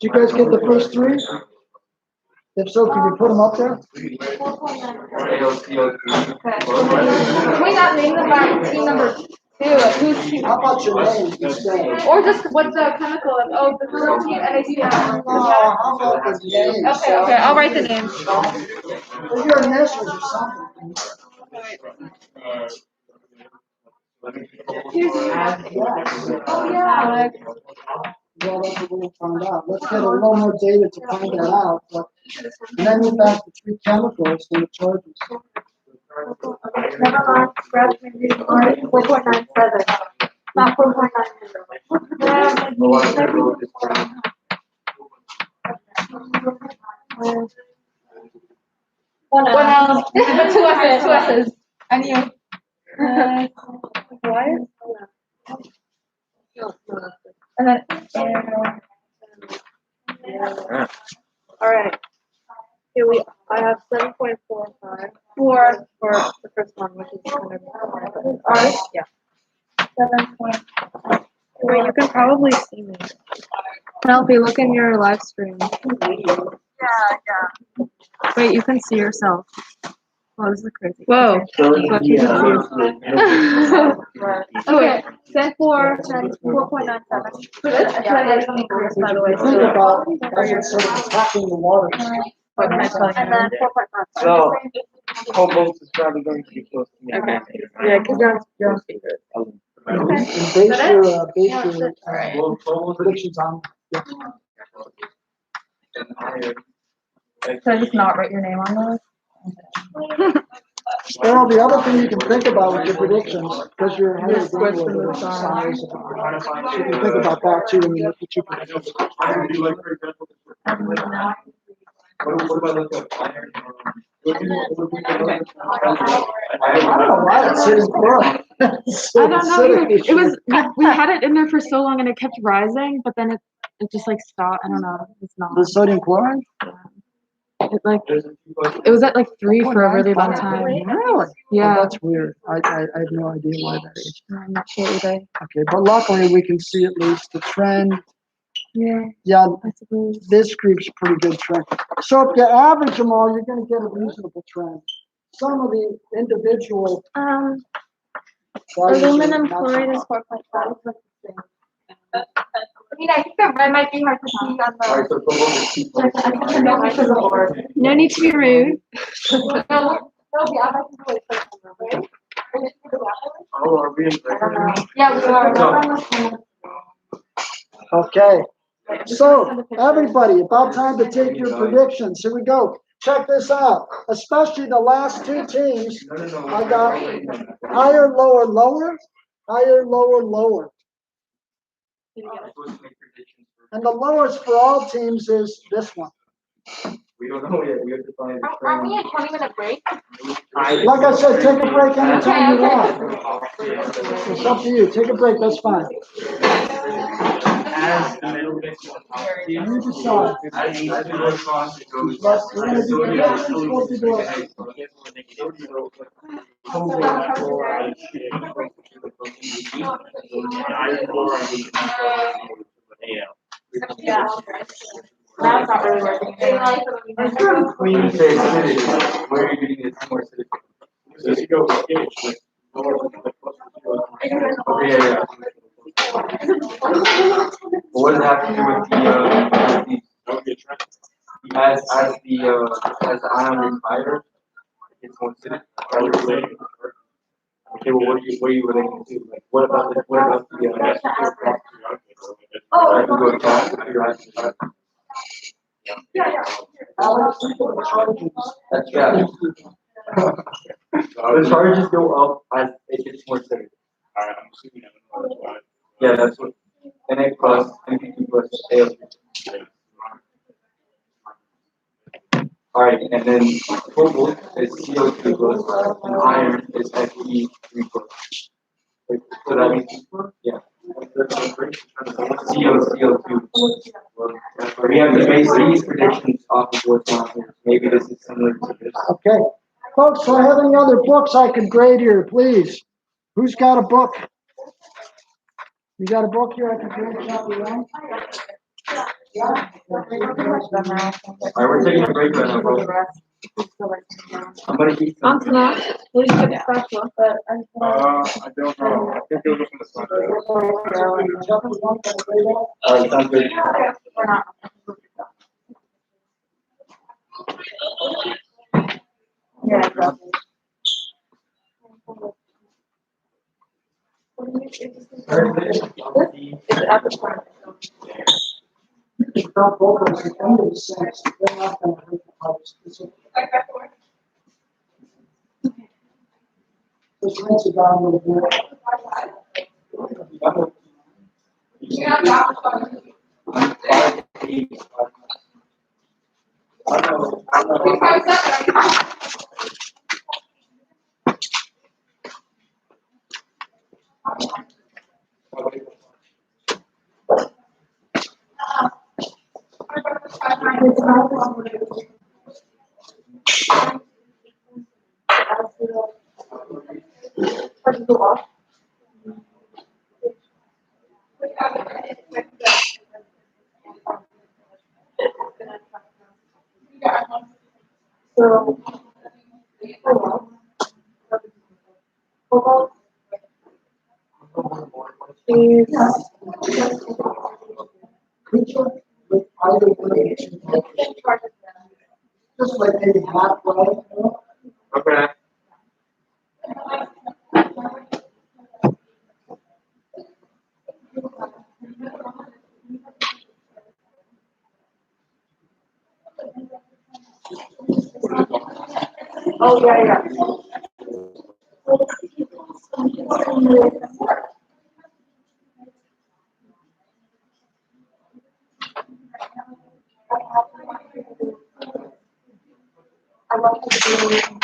you guys get the first three? If so, can you put them up there? ALCO3. Can we not name them by team number 2? Like who's team? How about your name instead? Or just what's the chemical of, oh, the first team, NACL. How about the name? Okay, I'll write the names. Well, your initials or something. Oh, yeah. Well, that's what we'll find out. Let's get a little more data to find that out. But and then we back to three chemicals and the charges. Never mind, scratch maybe 4.97. Not 4.97. One L. But two S's. And you. Why? And then. All right. Here I have 7.45 for the first one, which is ours. Yeah. 7. Wait, you can probably see me. Penelope, look in your live stream. Yeah. Wait, you can see yourself. Oh, this is crazy. Whoa. But you can see. Okay, then 4.97. For this, by the way. Think about as it's sort of attacking the water. And then 4.5. So, Cobalt is probably going to be close to me. Okay. Yeah, because you're on speaker. And base your predictions on. Yeah. Should I just not write your name on those? Well, the other thing you can think about with your predictions, because you're ahead of the game a little bit, size, you can think about that too when you look at your predictions. What about like I don't know why it's sitting for. I don't know. It was we had it in there for so long and it kept rising, but then it just like stopped. I don't know. It's not. The sodium chloride? It was at like 3 for a really long time. Really? Yeah. Oh, that's weird. I have no idea why that is. I'm not sure either. Okay, but luckily we can see at least the trend Yeah, Yeah, I suppose. this group's a pretty good trend. So if you average them all, you're going to get a reasonable trend. Some of the individual values are Aluminum not- chloride is 4.5. I mean, I think the red might be hard to see on the. Alright, so go over the key points. I think the note because of the. No need to be rude. No, the other can do it first, right? Oh, are we in? Yeah, we are. Okay. So everybody, about time to take your predictions. Here we go. Check this out. Especially the last two teams. I got higher, lower, lower, higher, lower, lower. And the lowest for all teams is this one. We don't know yet, we have to find the Are we trend. at 20-minute break? Like I said, take a break anytime you want. It's up to you. Take a break, that's fine. As the middle gets more You decide. as the more cost it goes. But we're gonna do the best we're supposed to do it. Yeah. Now it's not really working. When you say acidic, where are you getting it more acidic? So if you go with pH, like, lower than the plus or Okay, yeah. But what does that have to do with that would be a trend. as the ion gets higher, it's more acidic? Are we relating? Okay, well, what are you relating to? Like, what about the, Oh. I can go back to your answer. That's bad. The charges go up as it gets more acidic. Alright, I'm assuming I don't know why. Yeah, that's what, Na plus, NP2 plus, AL2. Alright, and then cobalt is CO2 plus, and iron is Fe3 plus. So that means, yeah. CO2. We have to base these predictions off of what's on here. Maybe this is similar to this. Okay. Folks, do I have any other books I could grade here, please? Who's got a book? You got a book here I can grade chapter one? Alright, we're taking a break right now, bro. I'm gonna keep. On to that. We should get special, but I don't know. I think it was just in the sun. Alright, sounds good. We're not. Yeah. It's at the front. It's not both of us, it's only the sense. They're not gonna hurt the house. Just rinse it down a little bit. With either way, just like maybe halfway, you know? Okay. Oh, yeah. I want to do.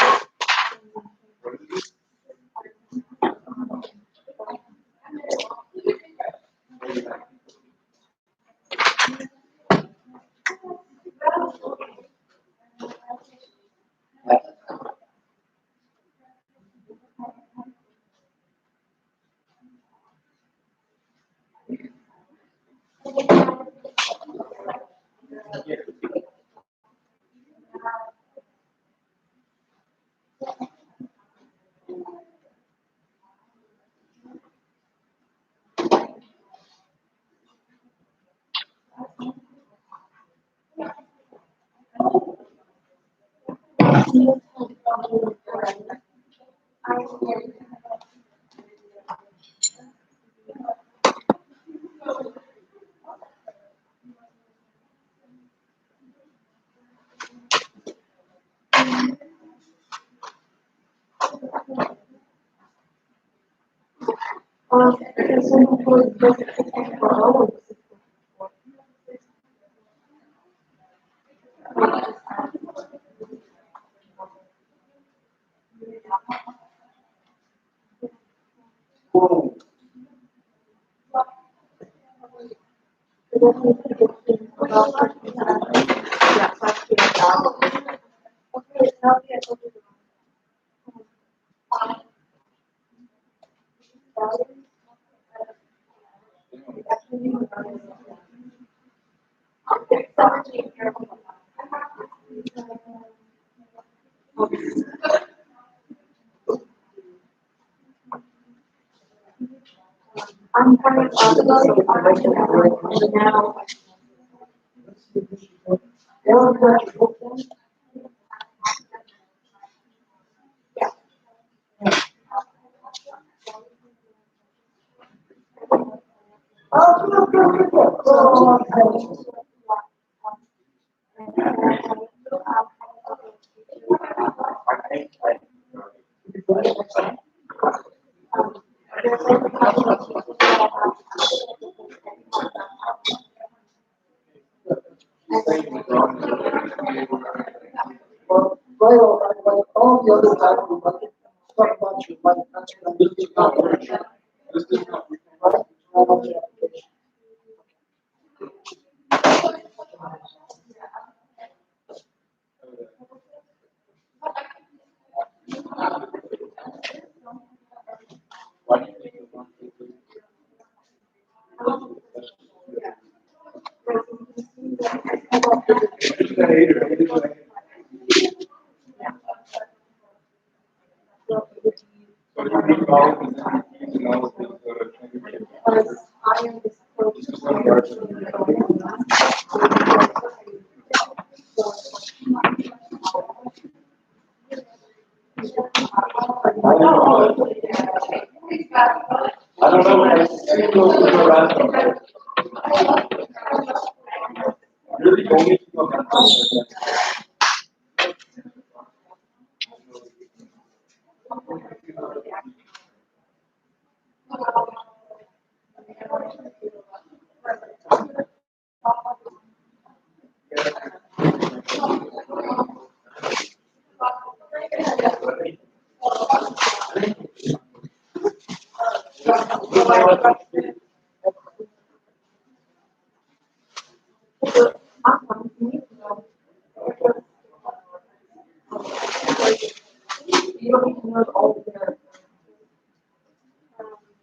I'm coming off of the now. Like all the other types of like, talk about your life, that's what I'm looking at. This is not, right? All the application. I don't know, I see those around. You're the only people that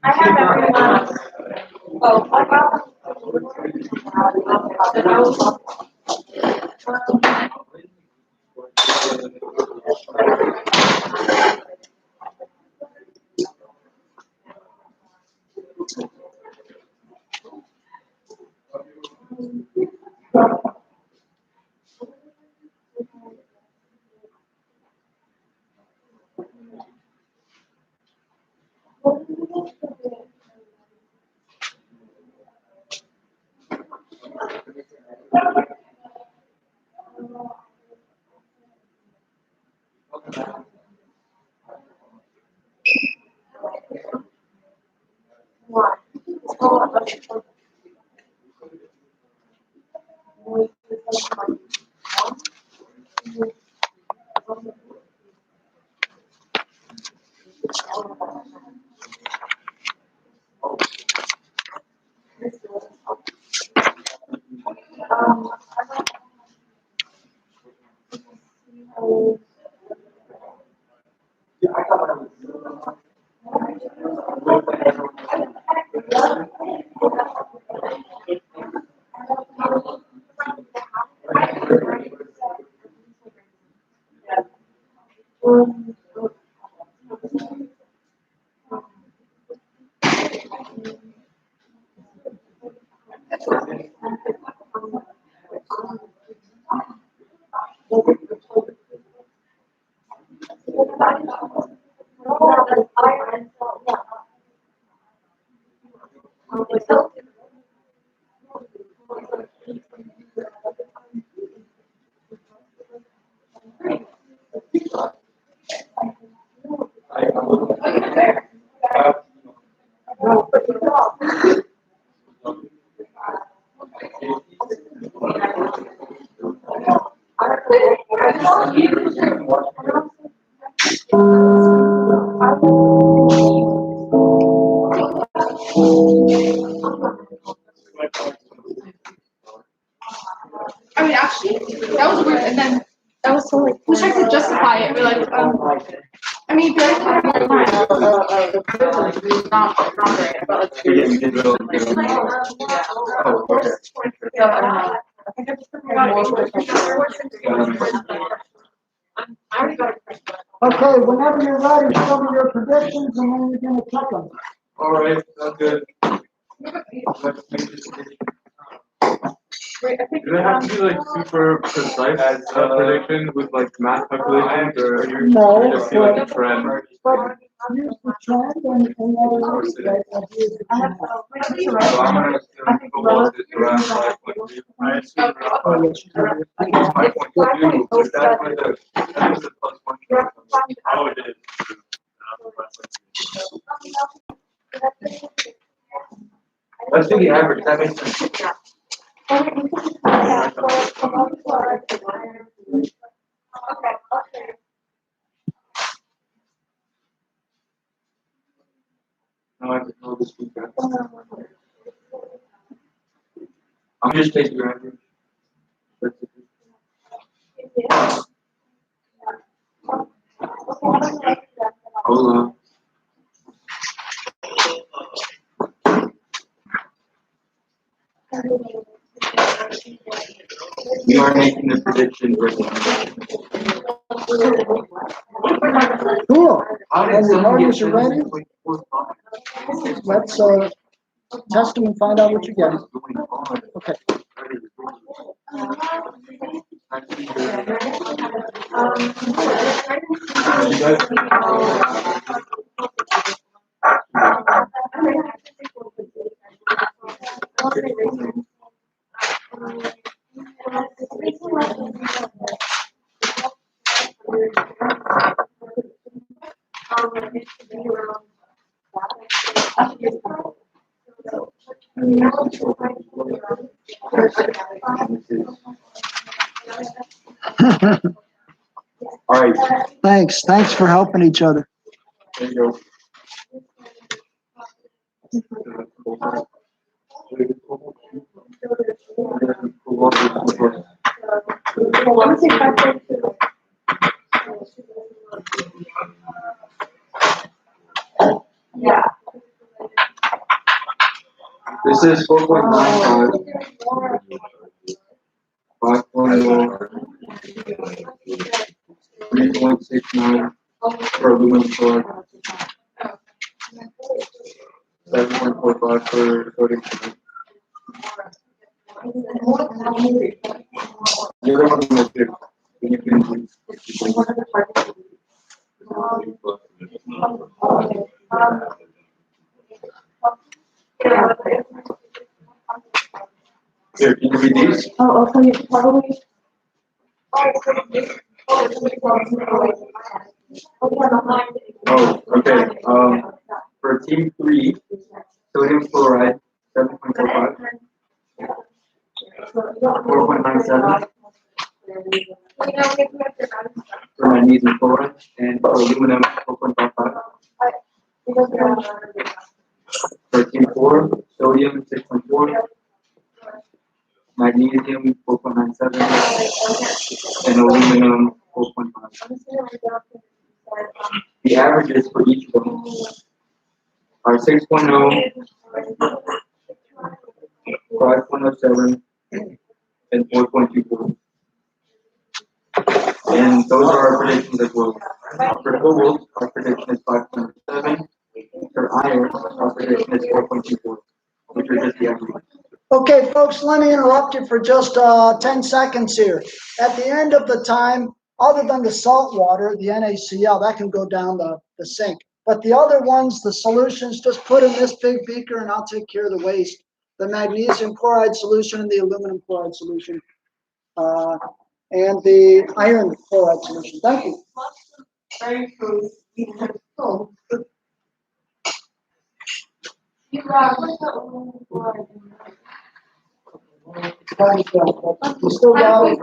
I have everyone. Oh, I got. I mean, actually, that was weird, and then that was so like, we tried to justify it, we're like, I mean, but Okay, whenever you're ready, show me your predictions and then you're gonna check them. All right, sounds good. Let's make this prediction. Do they have to be like super precise prediction with like math calculations, or No, you just see like a trend? But here's the trend and Here's the trend. So I'm gonna assume football is around 5.2. I assume around 5.2. Is that like that was a plus one? Oh, it is. Let's do the average. That makes sense. No, I just know this feedback. I'm just taking your average. That's it. Hold on. We are making the prediction right now. cool. And the audience are ready. Let's test them and find out what you get. Okay. All right. Thanks for helping each other. There you go. yeah. This is 4.95, 5.0, 3.69 for aluminum chloride, 7.45 for sodium chloride. The other one is good. You can Here, can you read these? Oh, okay, probably. Oh, okay. For team 3, sodium chloride, 7.45, 4.97 for magnesium chloride, and for aluminum, 4.55. For team 4, sodium, 6.4, magnesium, 4.97, and aluminum, 4.5. The averages for each of them are 6.0, 5.07, and 4.24. And those are our predictions as well. For cobalt, our prediction is 5.7. For iron, our prediction is 4.24, which are just the average. Okay, folks, let me interrupt you for just 10 seconds here. At the end of the time, other than the salt water, the NaCl, that can go down the sink. But the other ones, the solutions, just put in this big beaker and I'll take care of the waste. The magnesium chloride solution and the aluminum chloride solution. And the iron chloride solution. Thank you. You put the aluminum chloride in there. You still got it?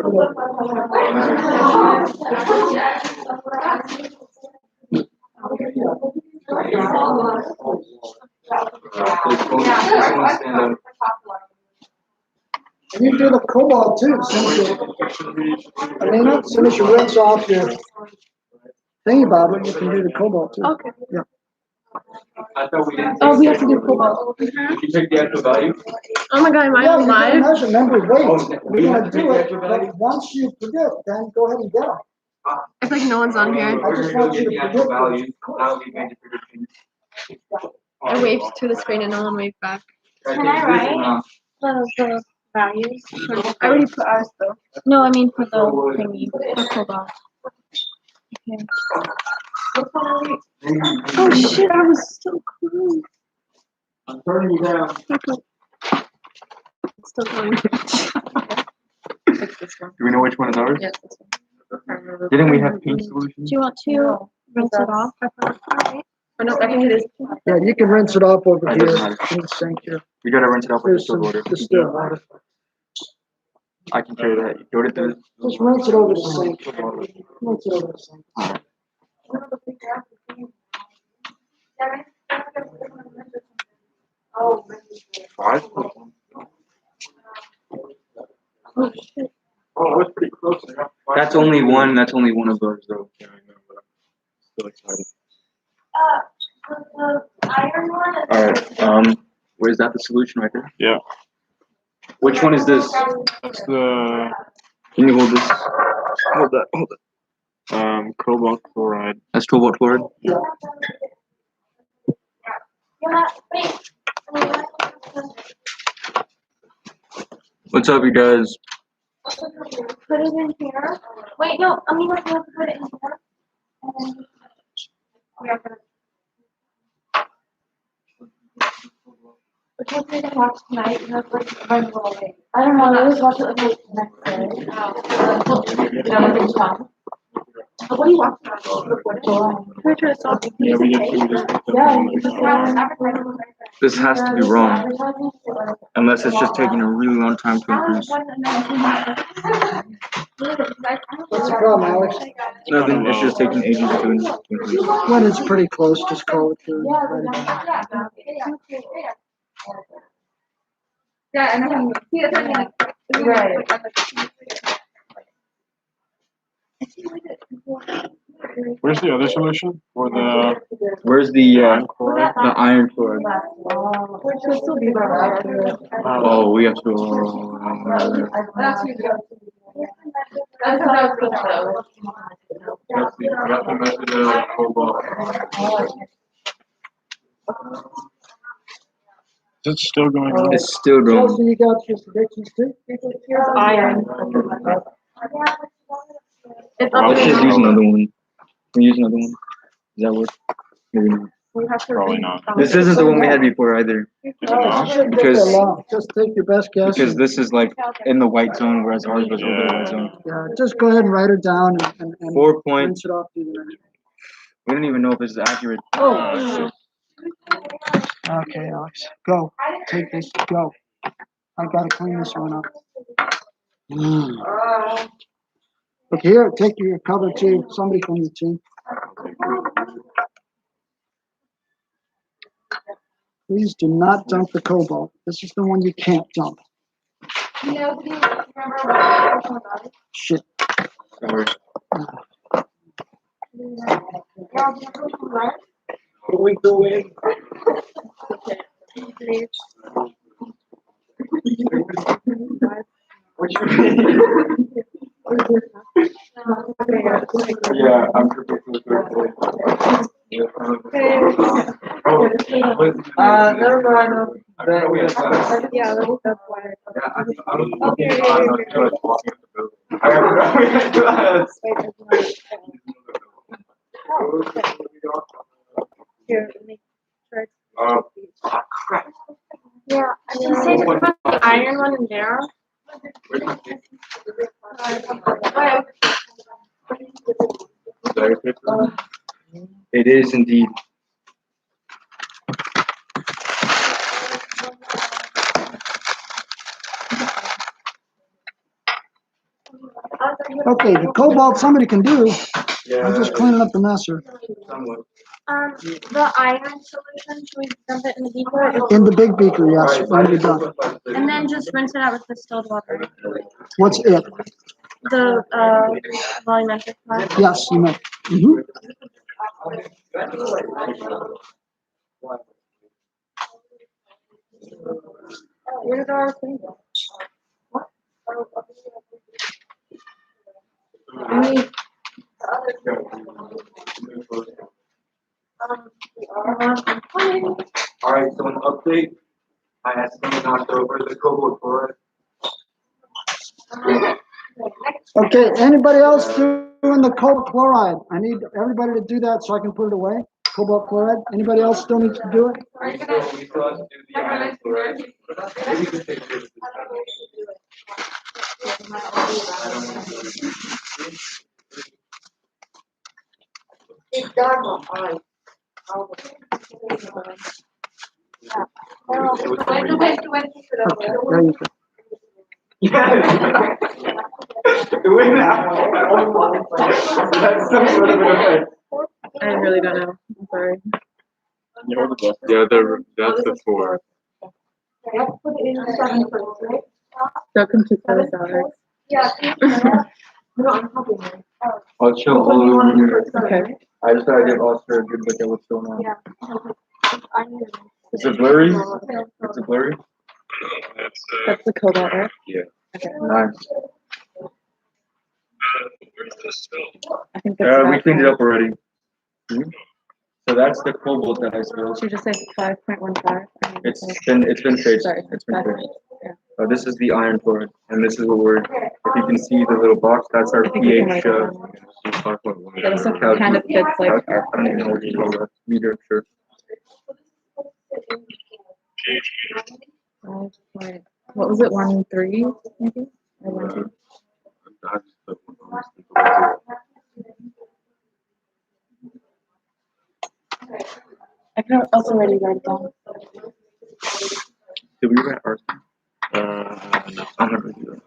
And you do the cobalt too, as soon as you rinse off your thing about it, you can do the cobalt too. Okay. Yeah. I thought we didn't. Oh, we have to do cobalt. Did you take the actual value? Oh my god, am I Yeah, you're gonna alive? measure, remember, wait, we we're have gonna to take do the it, actual but value? once you predict, then go ahead and get them. It's like no one's on here. I just want you to The actual predict value. those. Now we made the prediction. I waved to the screen and no one waved back. Can I write? The values. I already put ours though. No, I mean for the thingy, the cobalt. Okay. Oh shit, I was so close. I'm turning you down. It's still going. It's this one. Do we know which one is ours? Yes, this one. Didn't we have pink solutions? Do you want to rinse it off? Or no, I can do this. Yeah, you can rinse it off over It here doesn't matter. in the sink here. We gotta rinse it off with There's distilled some water. distilled water. I can carry that. Go to the. Just rinse it over the sink. Rinse it over the sink. Oh. Five? Oh shit. Oh, that's pretty close. That's only one of those though. Yeah, I know, but I'm still excited. The iron one. Alright, where's that, the solution right there? Yeah. Which one is this? It's the Can you hold this? Hold that, cobalt chloride. That's cobalt chloride? Yeah, wait. What's up, you guys? Put it in here. Wait, no, I mean, like, you have to put it in here. And then we have to. We're supposed to watch tonight, and that's like run away. I don't know, I always watch it like the next day. What are you watching on? Can I try to stop? Yeah, we get food. Yeah. This has to be wrong, unless it's just taking a really long time to increase. What's the problem, Alex? Nothing, it's just taking ages to increase. When it's pretty close, just call it through. Yeah, and then he doesn't like. Right. Where's the other solution for the Where's the iron chloride? iron chloride? Oh, we have to. That's what I was thinking. We have to measure the cobalt. Is it still going on? It's still Chelsea, going. you got your predictions too? Iron. It's up Let's just there. use another one. Can we use another one? Does that work? Maybe not. We have to Probably read not. some. This isn't the one we had before either. Is it Oh, it not? shouldn't take that long. Just take your best guess. Because this is like in the white zone, whereas ours was over the white zone. Yeah, just go ahead and write it down and 4 point. rinse it off. Through the night. We don't even know if this is accurate. Oh. Okay, Alex, go. Take this, go. I gotta clean this one up. Look here, take your cover too. Somebody from the team. Please do not dump the cobalt. This is the one you can't dump. You know, do you remember what about it? Shit. Sorry. We go in. Yeah, I'm predicting the third Never mind. Yeah, that's why. Here, let me try. Crap. Yeah, I can say to put the iron one in there. It is indeed. Okay, the cobalt somebody can do. Yeah. I'm just cleaning up the mess here. Somewhat. The iron solution, should we dump it in the beaker? In the big beaker, yes, when you're done. And then just rinse it out with distilled water. What's it? The, volumetric part. Yes, you may. Mhm. Where did our thing go? Alright, so an update. I asked someone not to over the cobalt chloride. Okay, anybody else doing the cobalt chloride? I need everybody to do that so I can put it away. Cobalt chloride. Anybody else still needs to do it? We still have to do the iron chloride. Maybe we can take this. Okay, there you go. Doing that. That's some sort of an effect. I really don't know. I'm sorry. Yeah, that's the 4. Don't confuse those out. I'll chill all over here. Okay. I just gotta give Oscar a good look at what's going on. Is it blurry? Is it blurry? That's the cobalt, right? Yeah. Okay. Nice. I think that's Yeah, we that cleaned it one. up already. So that's the cobalt that I spilled. Should you just say 5.15? It's been fixed. Sorry, It's been fixed. yeah. This is the iron chloride, and this is what we're. If you can see the little box, that's our I think we can pH. write it down. Yeah, this one kind of fits like. I don't even know what you call that. Meter, sure. What was it? 1.3 maybe? Or 1.2? I can also already write it down. Did we write ours? No. I never do that.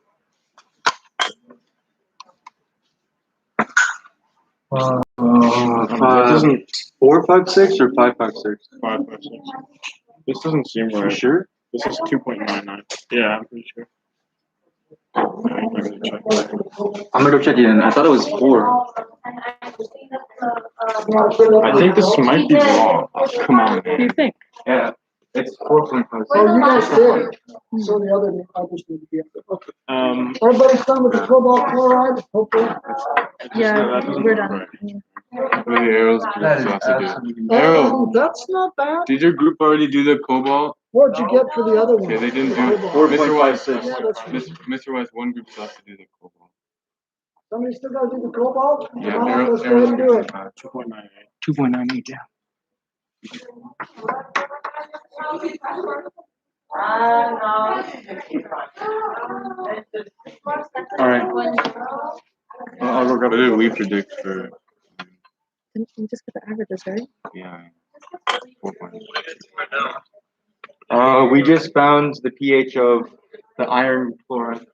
That doesn't 456 or 556? 556. This doesn't seem You right. sure? This is 2.99. Yeah, I'm pretty sure. I'm gonna check. I'm gonna go check it in. I thought it was 4. I think this might be wrong. Come on, What do you man. think? Yeah, it's 4.5. Oh, you guys did. So the other, others need to be. Okay. Everybody's done with the cobalt chloride, hopefully. Yeah, that doesn't we're look done. right. With the arrows, That is you have to do it. absolutely. Arrow, That's not bad. did your group already do the cobalt? What'd you get for the other one? Okay, they didn't do it. Cobalt. Mr. Weiss, Yeah, that's Mr. Weiss, one group still has to do the cobalt. Somebody still gotta do the cobalt? Yeah, Come on, let's go ahead and do it. 2.98. 2.98, yeah. Alright. I'll look up. I did a leaf predict for, You just get the averages, right? yeah. 4.8. We just found the pH of the iron chloride,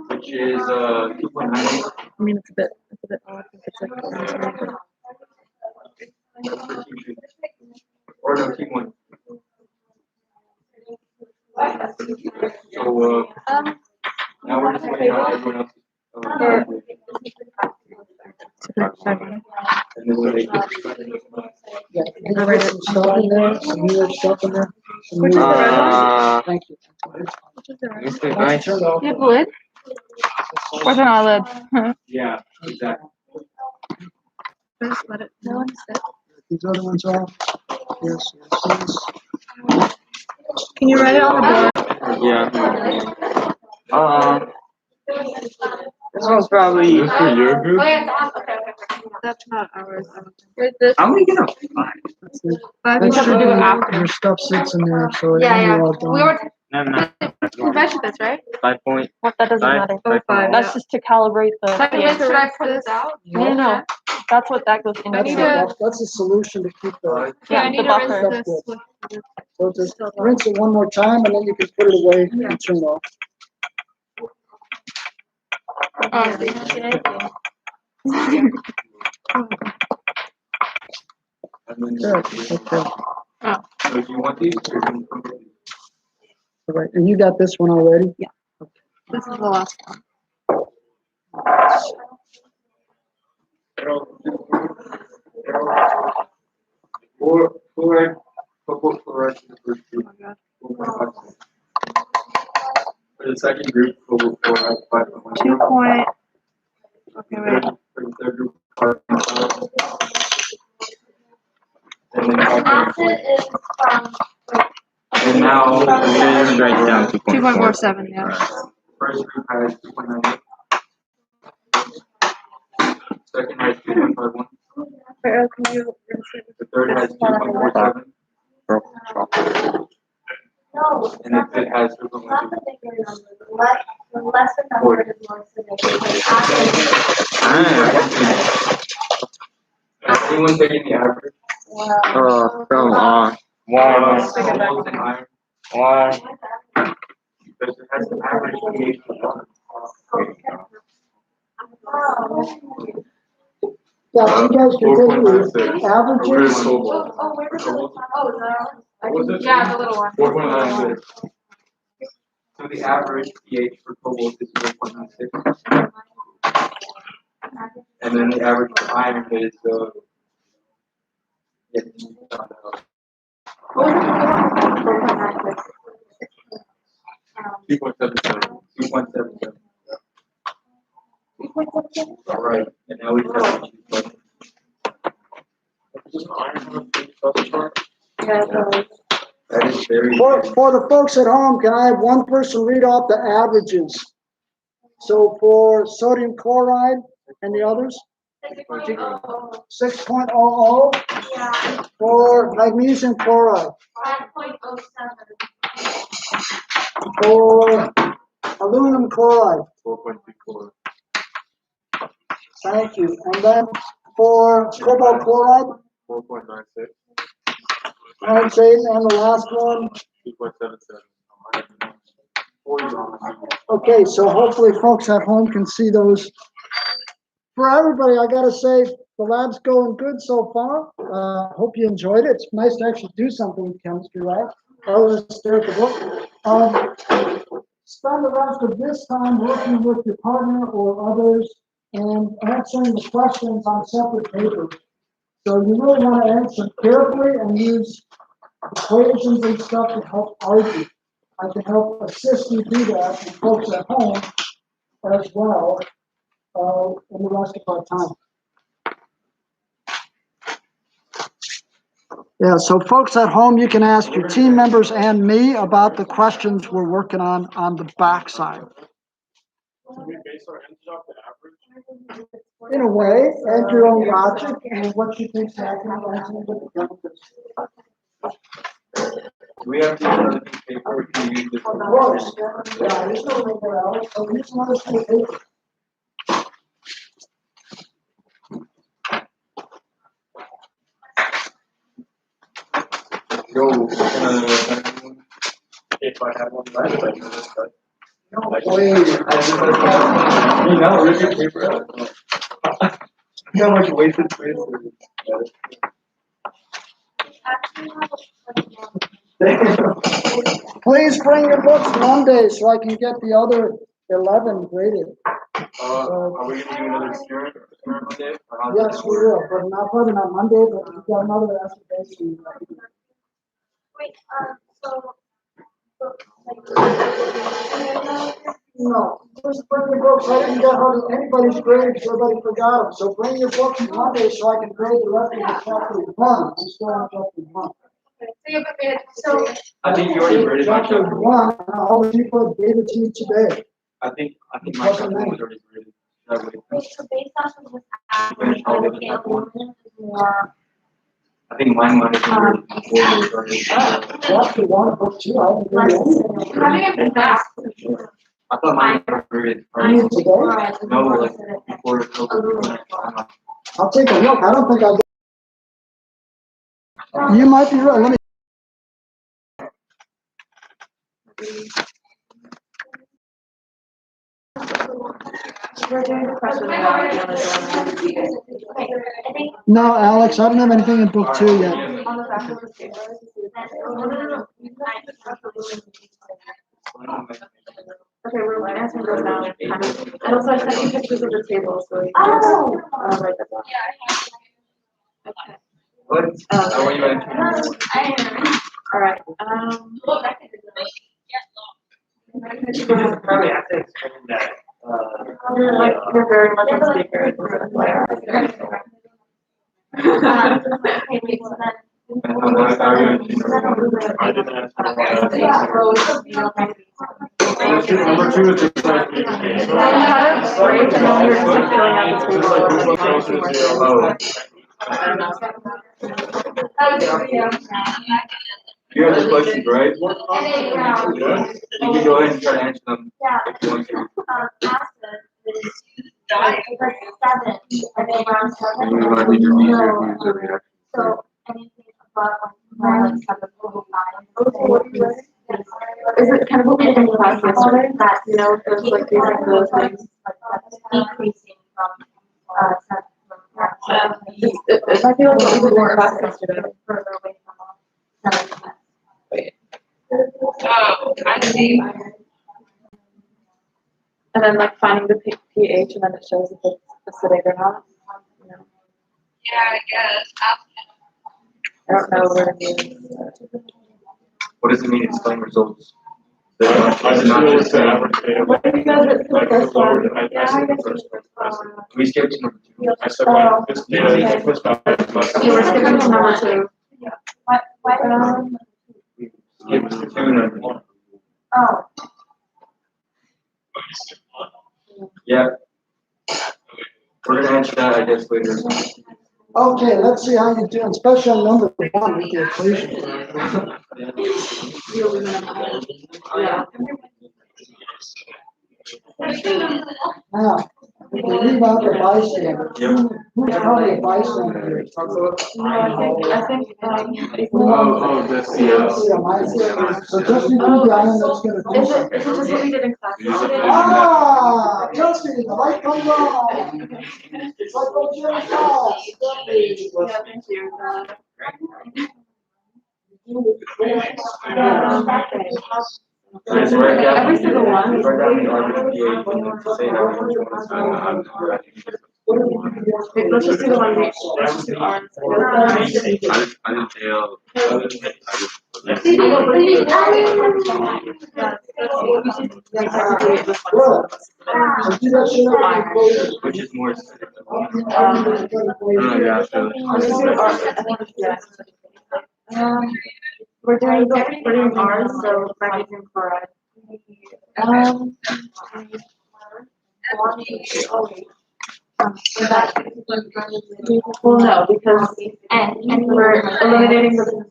which is 2.98. I mean, it's a bit odd if it's like. Or no, keep one. So now we're just waiting on everyone else. And this way. Yeah, can you write some stuff in there, some newer stuff in there? Some Which is the red one? Thank you. Which is the red Mr. one? Nice. You have a lid? Where's an eyelid? Yeah, exactly. Just let it, no one sit. These other ones off. Yes, yes, yes. Can you write it on the board? Yeah. This one's probably. This for your group? Oh, yeah, it's on. Okay, okay. That's not ours. I don't think. Here's this. How many get a five? But we That have to should do it be- after. Your stuff sits in there, so it Yeah, can be yeah. all We done. were, No. we measured this, right? 5 point. What, that doesn't Five. matter. Oh, five. That's just to calibrate the. But pH. Should I print this out? No, that's what that goes into. I need That's a solution to keep the, Yeah, I the need to buffer. rinse this with. so just rinse it one more time and then you can put it away and turn it off. Oh, thank you. And then, There, okay. so do you want these or you can come with these? All right, and you got this one already? Yeah. This is the last one. Fluoride, cobalt fluoride is the first group. 4.56. For the second group, cobalt fluoride, 5.1. 2 point. Okay, wait. For the third group, 5.5. And then Acid is from. And now, Okay, just write down 2.47, yeah. first group has 2.98. Second has 2.51. Can you rinse it? The third has 2.47. No. And the fifth has Not 2.12. the bigger number, the lesser number is more significant. Has anyone taken the average? Oh, come on. Cobalt and iron, Why? because it has the average pH of water. Yeah, you guys can take 4.96. the averages. Cobalt. Oh, where was it? Oh, is that What was it? Yeah, the little one. 4.96. So the average pH for cobalt is 4.96. And then the average for iron is, yeah, What was it? 2.77. 2.77. All right, and now we have to choose. Yeah, so. That is very. For the folks at home, can I have one person read off the averages? So for sodium chloride and the others, 6.00. Yeah, For magnesium chloride, 5.07. for aluminum chloride, 4.24. thank you. And then for cobalt chloride, 4.96. and the last one. 2.77. Okay, so hopefully folks at home can see those. For everybody, I gotta say, the lab's going good so far. Hope you enjoyed it. It's nice to actually do something with chemistry, right? Other than stare at the book. Spend the rest of this time working with your partner or others and answering the questions on separate papers. So you really want to answer carefully and use equations and stuff to help argue. I can help assist you do that, and folks at home as well, in the rest of our time. Yeah, so folks at home, you can ask your team members and me about the questions we're working on the backside. Can we base our answers off the average? In a way, add your own logic and what you think is accurate. We have to use another piece of paper, we can use this. Of course, yeah, there's no way out, so use another sheet of paper. Yo, If I have one left, I can just cut. Wait. you know, rip your paper out. You know how much wasted space there is. Please bring your books Monday so I can get the other 11 graded. Are we gonna do another experiment Monday? Or how's Yes, that we work? will, but probably not Monday, but we've got another application. Wait, so. No, just bring your books. I didn't get hardly anybody's grades, everybody forgot them. So bring your books Monday so I can grade the rest of the chapter 1. I'm still on chapter 1. So. I think you already graded my Chapter chapter 1, all the people gave it to you today. I think my chapter 1 was already graded. that way. So based off of this average, I would get aluminum is more. I think mine might have been before we started. Well, if you want a book too, I can Less read it. acidic. Having it been fast. I thought mine was very Are you today? no, like before COVID. I'll take a look. I don't think I'll get. You might be right. Let me. We're doing the question about if you want to No, Alex, I don't have anything in book 2 yet. on the back of the paper. Okay, we're answering those now. And also I sent you pictures of the table, so you can just, write that down. Okay. What? How are you answering? All right. Probably have to explain that. You're very much on speaker. I didn't ask for that. Number 2 is just like. You had a break and then you're just like filling out the table. I don't know. You have the questions, right? You can go ahead and try to answer them if you want to. And we want to do your user reaction. So anything above like 7.5. Is it kind of what we did in class yesterday? That, you know, there's like these like little things. Decreasing from 7. It might be like what we did in class yesterday. Further away from 7. Oh, I see. And then like finding the pH and then it shows if it's acidic or not. You know. Yeah, I guess. I don't know what it means. What does it mean? Explain results. I just feel it's the average data. What do you guys Like the lower, I said the first one. We skipped number 2. I said, well, this data is this value. Okay, we're skipping to number 2. We skipped 2 and number 1. Oh. Yeah. We're gonna answer that, I guess, later. Okay, let's see how you do, especially on number 1 with the equation. Yeah. Now, if we leave out the bystander, who's probably a bystander here? I think, Oh, that's the, So Justin, you down, that's gonna do is it something. just what we did in class yesterday? Ah, Justin, the light comes on. It's like what Jim's house. Yeah, thank you. Let's write down, Every single one. write down the average pH and then say how many you want Let's just do the one we, let's just do ours. I didn't tell. Which is more acidic. Yeah, We're doing ours, so magnesium chloride. Well, no, because And we're eliminating the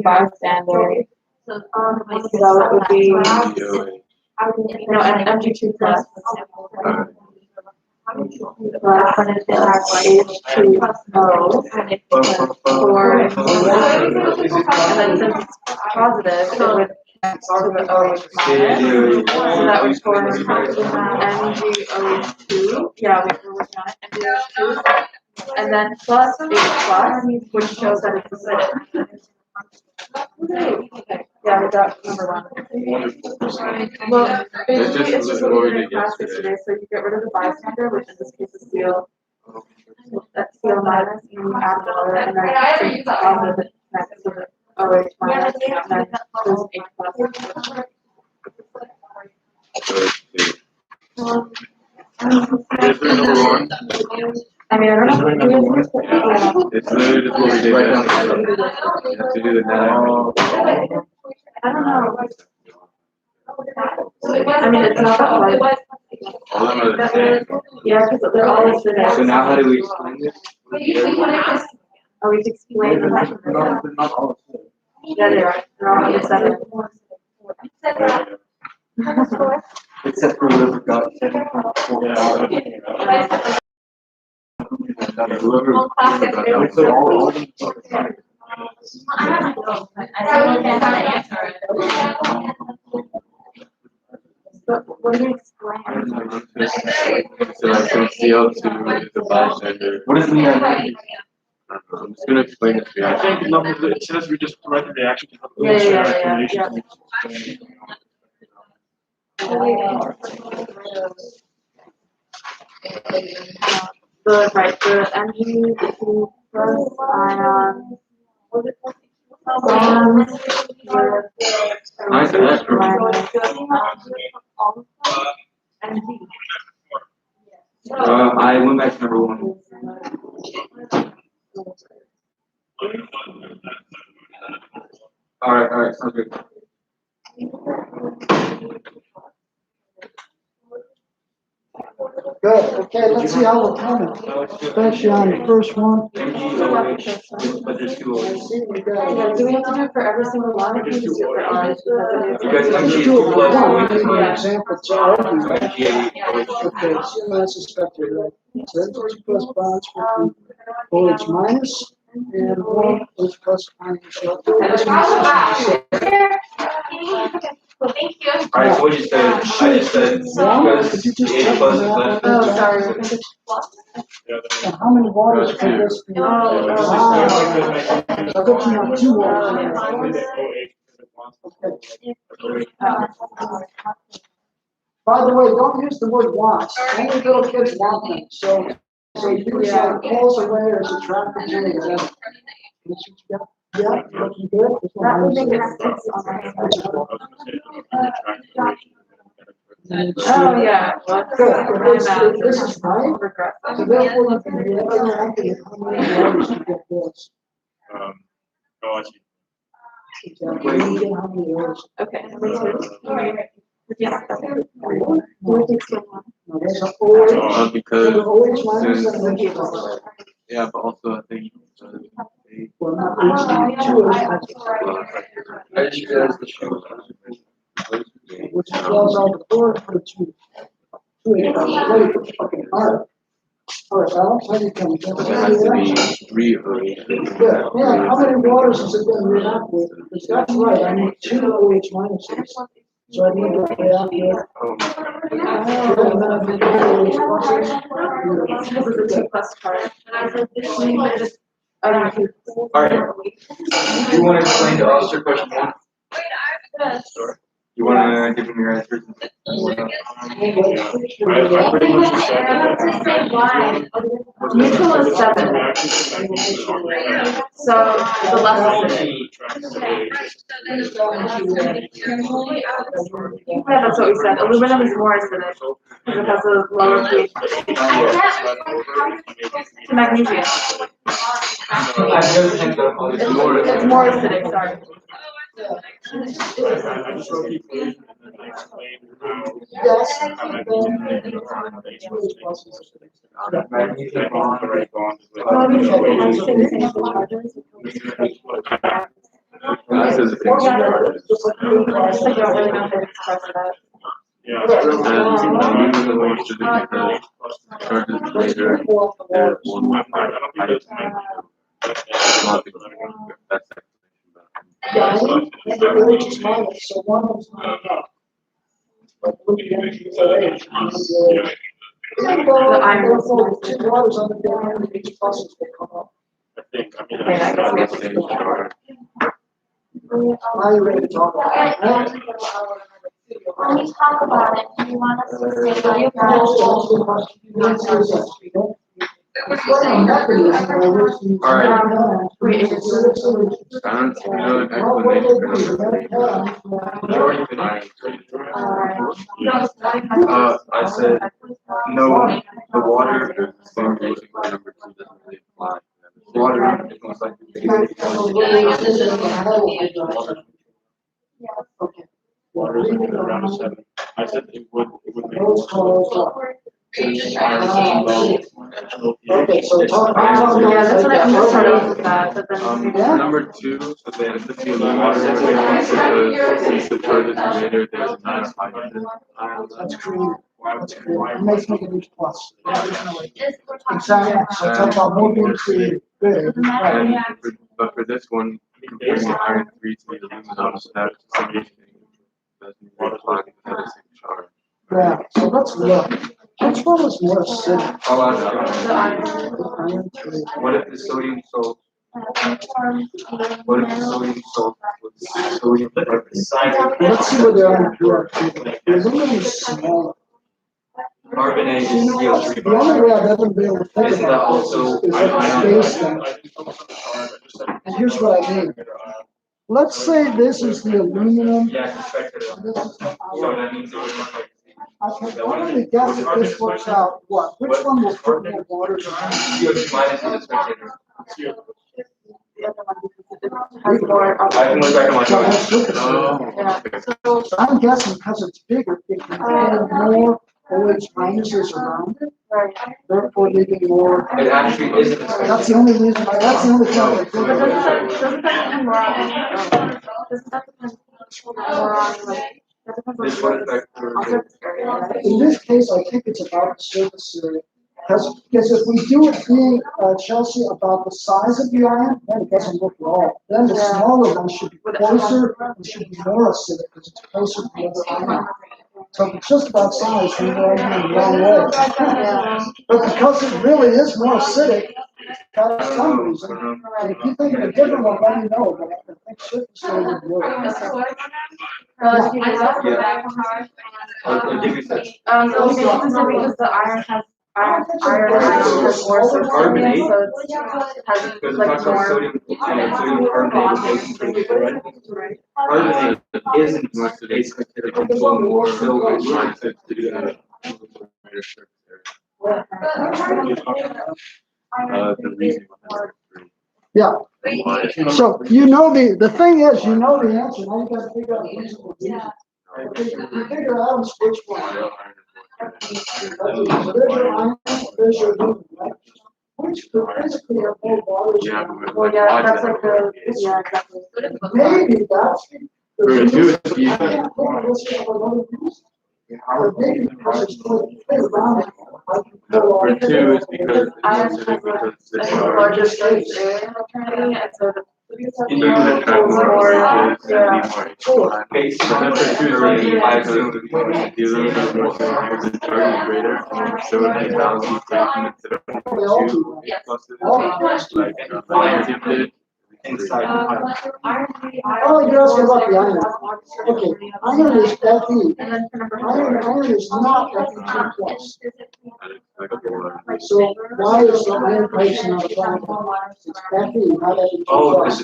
bystander. So So it would be, no, and MG2 plus. Plus, and if it has H2O, or, and then since it's positive, it would connect to the OH minus. So that would form MgOH2. Yeah, we're working on it, MgOH2. And then plus H plus, which shows that it's acidic. Okay, yeah, we got number 1. Well, basically, it's just what we did in class yesterday, so you get rid of the bystander, which in this case is Cl. That's Cl minus, and you add water, and then it's positive, it connects to the OH minus, and then there's H plus. Is there number 1? I mean, I don't know. It's literally just what we did. You have to do the now. I don't know. I mean, it's not that hard. All of them are the same. Yeah, because they're all acidic. So now how do we explain this? Oh, we explain They're that. not all the same. Yeah, they are. They're all acidic. Except for whatever got sent from Whoever. So all of them. But what do you explain? So like since CO2 is a bystander. What is the name? I'm just gonna explain this I reaction. think it says we just write the reaction. Yeah. The right, the Mg plus ion bonds Nice with electron. I went back to number one. All right, sounds good. Good, okay, let's see how we're coming, especially on the first one. But there's two O's. We Yeah, got- do we have to do it for every single one? Or can we just do it for ours? You guys Let's MG do it for plus one, OH maybe an minus example, to argue. MG Okay, CMS is spectral, right? So that's two plus bonds with the OH minus, and one is plus ion. So this one's- Thank you. Alright, so what you said, I just said, because Could you just the check H plus that is out? less. Oh, sorry. So how many waters could this be? Oh. So that's not two waters. By the way, don't use the word wants. Only little kids want them. So use like pulls away or subtract the change. Yeah, looking good. That would make it 6 on my Oh, yeah. Well, Good. This is right. So Regressive. therefore, you can be interacting with how many waters you get this. Oh, I see. Exactly. You get how many waters. Okay, number 2. Yeah. Do it takes so long. No, there's an OH. Because So the OH minus since, and the OH plus. yeah, but also I think Well, not OH, two OH minus. I just realized the show. Which spells out the word for two. Two OH minus. Fucking hard. All right, Alex, how do you come? it has to be 3 of Good. Yeah, how many waters is it going to react with? Because that's right, I need two OH minuses. So I need to react with. Because of the 2 plus part. Alright, you wanna explain to us your question one? You wanna give them your answers? I pretty much Neutral is 7. So the less Yeah, that's what we said. Aluminum is more acidic because it has a lower pH. Magnesium. It's more acidic, sorry. Magnesium bond. This is a I don't really know how to express that. Yeah. charges later, there won't be height. Not the best Yeah, the OH is minus, so one is not up. But look at the OH. The iron is two waters on the down, and each process will come up. I think, I mean. Okay, I guess we have to same chart. Now you're ready to talk about it. When we talk about it, do you want us to say like Wait, is it I don't know an explanation for number 3. I said, no, the water is the same Explanation for number 2 doesn't really apply. water is most likely. Okay. Water is like around a 7. I said it would make more Those colors sense. are. Since iron is low, natural Okay, pH. so talk about Yeah, that's what I'm those starting like with that, but then. Yeah. Number 2, so the empathy of the water because since the charge is greater, there's a nice hydrogen. That's creative. That's creative. It makes me a huge plus. Exactly. So talk about more being creative. Good. Right. But for this one, comparing the iron 3 to the aluminum, so that's the same thing. That's water clogging at the same charge. Yeah, so let's look. Which one is more acidic? I'll ask Iron three. you, what if the sodium salt, what if the sodium salt was sodium carbonate? Let's see where they are in pure. The aluminum is smaller. Carbonate is You know what? CO3. The only way I've ever been able to think Isn't that about this also is like space thing. And here's what I mean. Let's say this is the aluminum. Yeah, suspected it. This is the So iron. that means it was like. I can probably guess if this works out, what? Which one will put more water? CO2 minus is a spectator. The other one because it has more. I can look back at my So notes. let's look at that. So I'm guessing because it's bigger, it can hold more OH minuses around it, Right. therefore leaving more. It actually isn't a That's spectator. the only reason, that's the only time I think But of doesn't it. that depend more on, doesn't that depend more on, like, that depends on This the one surface, factor. on surface area, right? In this case, I think it's about the surface area. Because if we do it being, Chelsea, about the size of the iron, then it doesn't look raw. Then the Yeah. smaller one should be closer, it should be more acidic because it's closer to the other iron. So if it's just about size, we know I'm going the wrong way. But because it really is more acidic, for some reason, and if you think of a different one, let me know, but I think surface area would work. I'll give you that. So we can use it because the iron has more surface area, so it has Because it like talks about more. sodium, sodium carbonate, right? Carbonate isn't more acidic, it can hold more silver. To do that. The reason behind it. Yeah, so you know the thing is, you know the answer, now you gotta figure out a reasonable reason. You figure out which one. There's your iron, there's your aluminum, right? Which could physically are more water. Yeah, but Well, yeah, that's like the, yeah, exactly. Maybe that's. For the two, it's I can't put a list of another reason. But maybe because it's so big around it, I can pull for off. two, it's because Iron it's has because the a charge. larger surface area alternating, and so the. So you can attract more oranges and Yeah. be more Based but then on for two, the I assume assume the aluminum is more because the charge is greater, so the balance equation instead of two pluses, like iron did. inside. Oh, you're asking about the iron. Okay, iron is Fe. And then for number Iron is not Fe2 plus. Like a boiler. So why is the iron price not a problem? It's Fe, not Fe2 Oh, plus.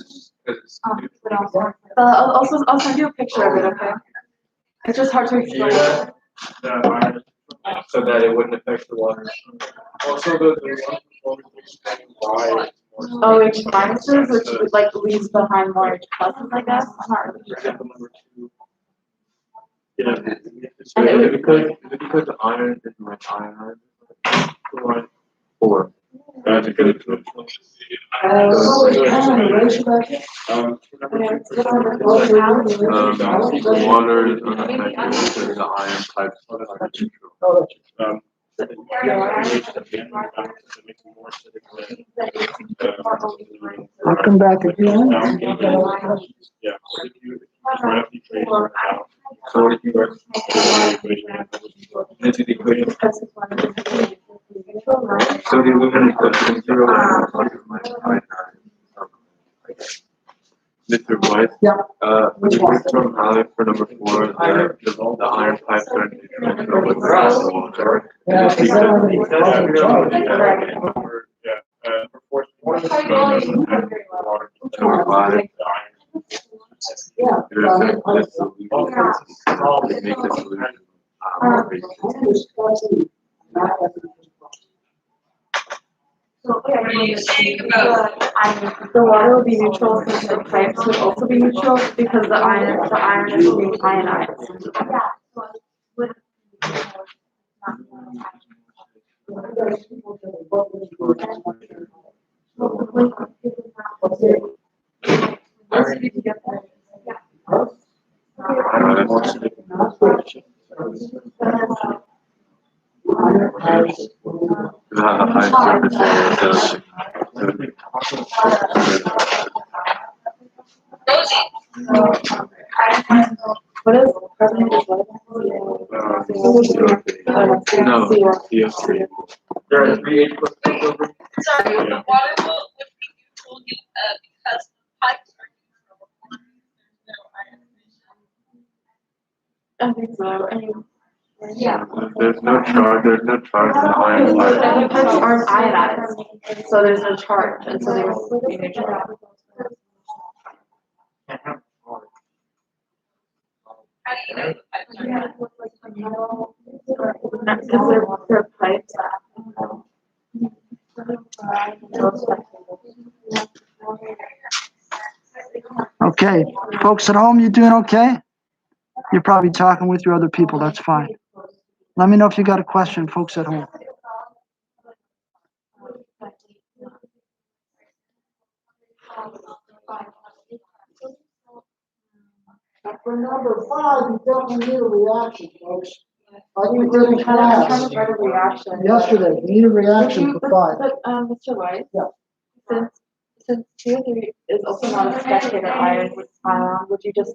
because I'll send you a picture of it, okay? It's just hard to explain. so that it wouldn't affect the water. Also, the one performance explain why it's more. Oh, H minuses, which would like leaves behind more H pluses, I guess. I'm not really sure. Example number 2. Yeah. And it would- Because the iron is like iron. 4. That's a good. So it's kind of a ratio back here. Water is unaffected because the iron types are neutral. Oh, I'll come back again. Yeah. If you graph the equation out, So what if you were into the equation? So the aluminum is equal to 0. Mr. White? Yeah. Which one? From Alec for number 4, the iron pipes are neutral, so what's the water? Yeah, Just because I don't for Five. Yeah. This solution, to make the solution, more basic. The water will be neutral since the pipes would also be neutral because the iron is being ionized. What is carbonate? No, CO3. There are 3 H plus 2 silver. Sorry, the water will be neutral, because the pipes are neutral. There's no ionization. I think so. Yeah. There's no charge in the iron The pipe. pipes aren't ionized, so there's no charge, and so they will be neutral. How do you know the pipes are neutral? Because they're pipes. Okay, folks at home, you doing okay? You're probably talking with your other people, that's fine. Let me know if you got a question, folks at home. For number 5, you definitely need a reaction, folks. Like we did in I'm trying class to write a reaction. yesterday, you need a reaction for 5. But, Mr. White? Yeah. Since CO3 is also not a spectator ion, would you just?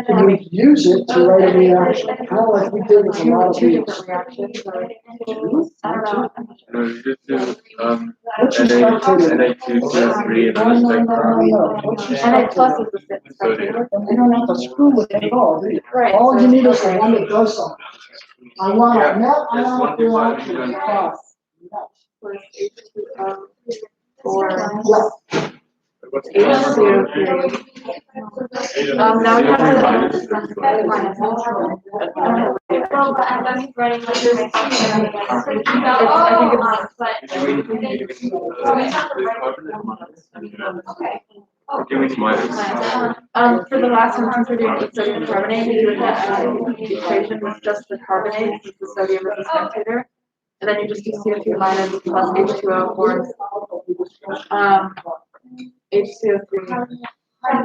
And we use it to write a reaction, kind of like we did with a lot of Two these. different reactions, or? I don't know. No, you just do What's your spectator? Na2CO3 and No, then no, no, spectator. no, no. What's your Na plus is the Sodium. spectator. You don't have to screw with it at all, do you? Right. All you need is the one that does something. I want a net This ionic one through 5 reaction is of done. 5. Plus H2O, or Yeah. HCO3. Now we have to. For the last one, since we're doing the sodium carbonate, we do the equation with just the carbonate, since the sodium is a spectator. And then you just do CO2 minus plus H2O or HCO3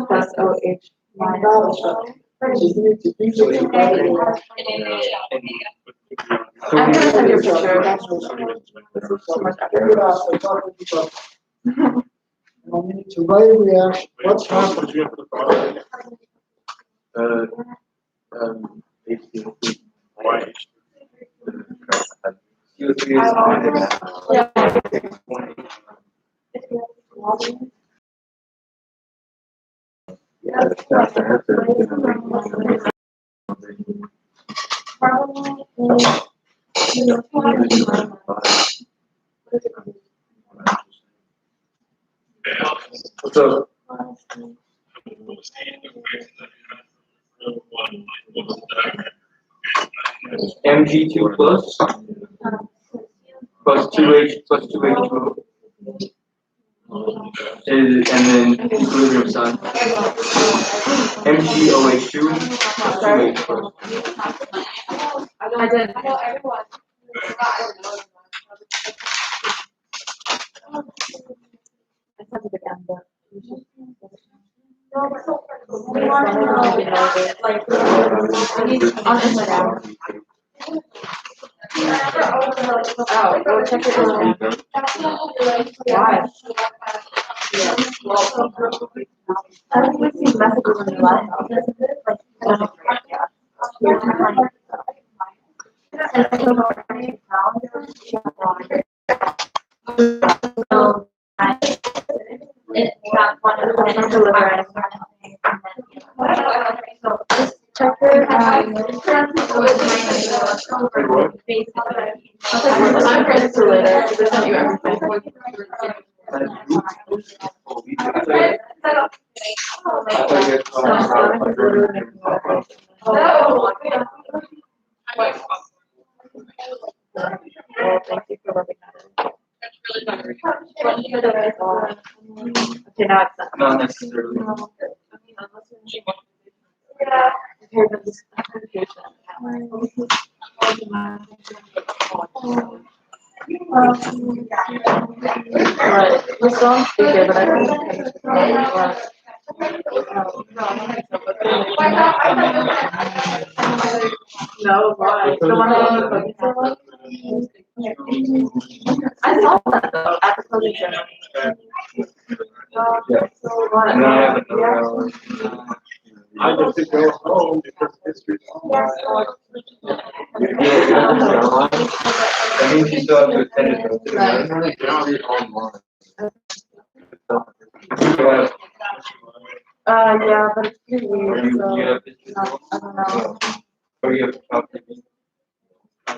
plus OH minus. I'm gonna send you a picture. That's so much better. I need to write a reaction. What's happening? HCO3. CO3 is Yeah. What's up? Mg2 plus 2H plus 2H2O. And then equilibrium sign. MgOH2 plus 2H plus. I did. I sent it again, but. We want to know, like, On Instagram. Oh, go check it out. Why? I don't think these messages in the live. it's not one of the Just check it. I'm friends to later. They sent you everything. Thank you for working on it. Okay, now it's done. Not necessarily. Yeah. Right, we're still on speaker, but I don't think no, why? The one on the cookie one? I saw that though, at the cookie ceremony. So what? And then I have another hour. I get to go home because history. That means you still have to attend it though. too. Right. Generally online. Yeah, but it's pretty Or weird, you so, have history. I don't know. Or you have copy.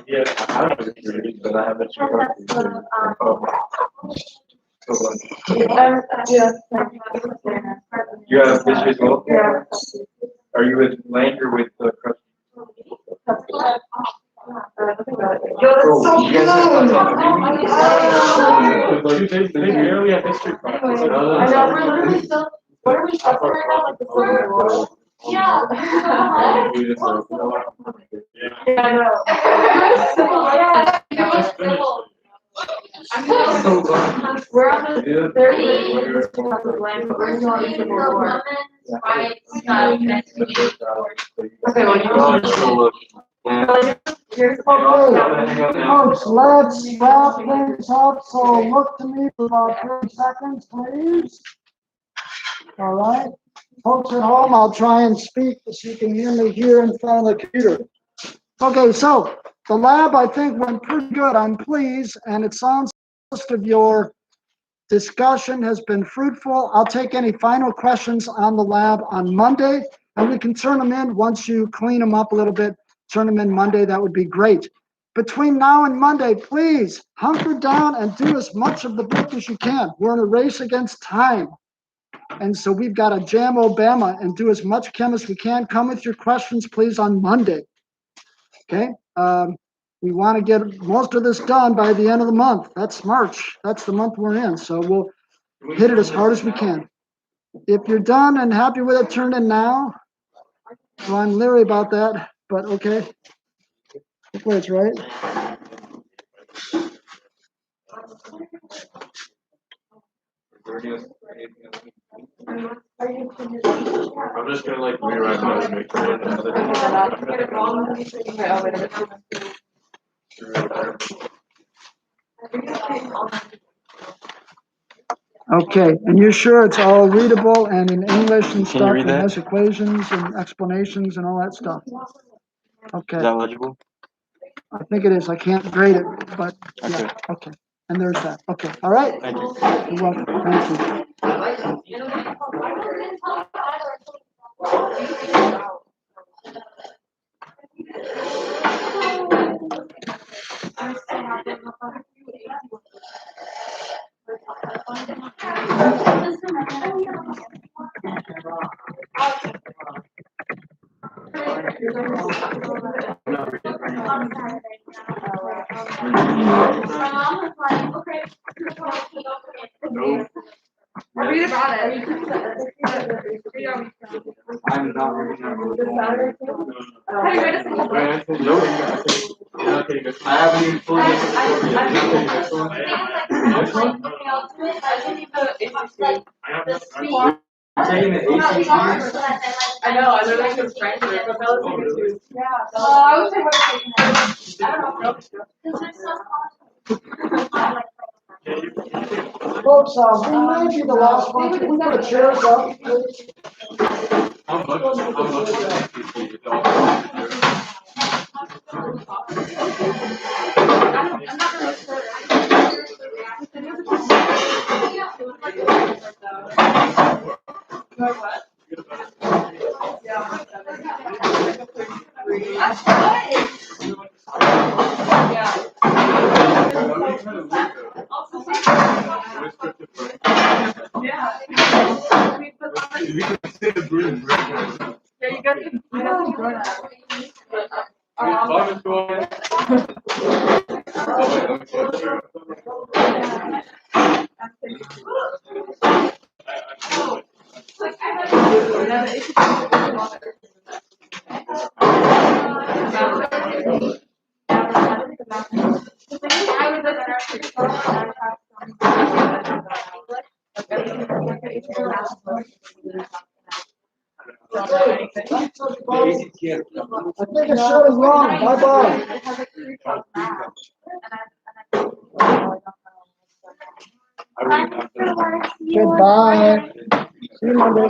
Yeah, I don't know history, but I have a Oh. So, Yeah. you have history as well? Yeah. Are you with Lang or with Crush? Yo, that's so You guys have fun on the They barely have history classes. I know, we're literally still, what are we studying right now, like the Civil War? Yeah. Yeah, I know. We're on the third grade, we're just going on the line, but we're still on the Civil War. Okay, well, you're Folks, let's wrap things up, so look to me for about 30 seconds, please. All right, folks at home, I'll try and speak so you can hear me here in front of the computer. Okay, so the lab, I think, went pretty good. I'm pleased, and it sounds like most of your discussion has been fruitful. I'll take any final questions on the lab on Monday, and we can turn them in once you clean them up a little bit. Turn them in Monday, that would be great. Between now and Monday, please hunker down and do as much of the book as you can. We're in a race against time. And so we've got to jam Obama and do as much chem as we can. Come with your questions, please, on Monday. Okay? We want to get most of this done by the end of the month. That's March. That's the month we're in. So we'll hit it as hard as we can. If you're done and happy with it, turn in now. So I'm leery about that, but okay. Hopefully it's right. I'm just gonna like rewrite my resume. Okay, and you're sure it's all readable and in English and stuff? read It that? has equations and explanations and all that stuff. Okay, legible? I think it is. I can't grade it, but yeah, okay. And there's that. Okay, all right? Thank you. You're welcome. Thank you. Read about it. I'm not reading that. I haven't even fully looked at taking the ACT. I know, I literally was trying to read, but that was like a I would say what Folks, we may be the last one. Can we put chairs up, please? How much I think the show is wrong. Bye-bye. Goodbye. See you Monday.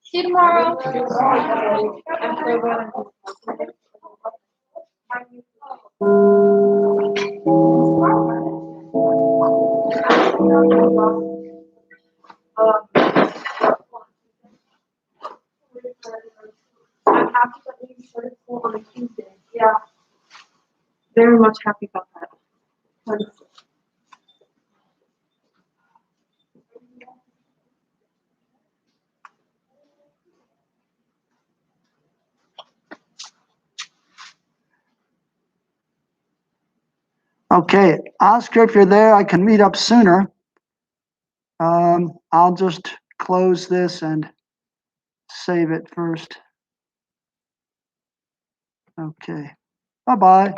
See you tomorrow. I'm happy that we started school on a Tuesday. Yeah. Very much happy about that. Okay, Oscar, if you're there, I can meet up sooner. I'll just close this and save it first. Okay, bye-bye.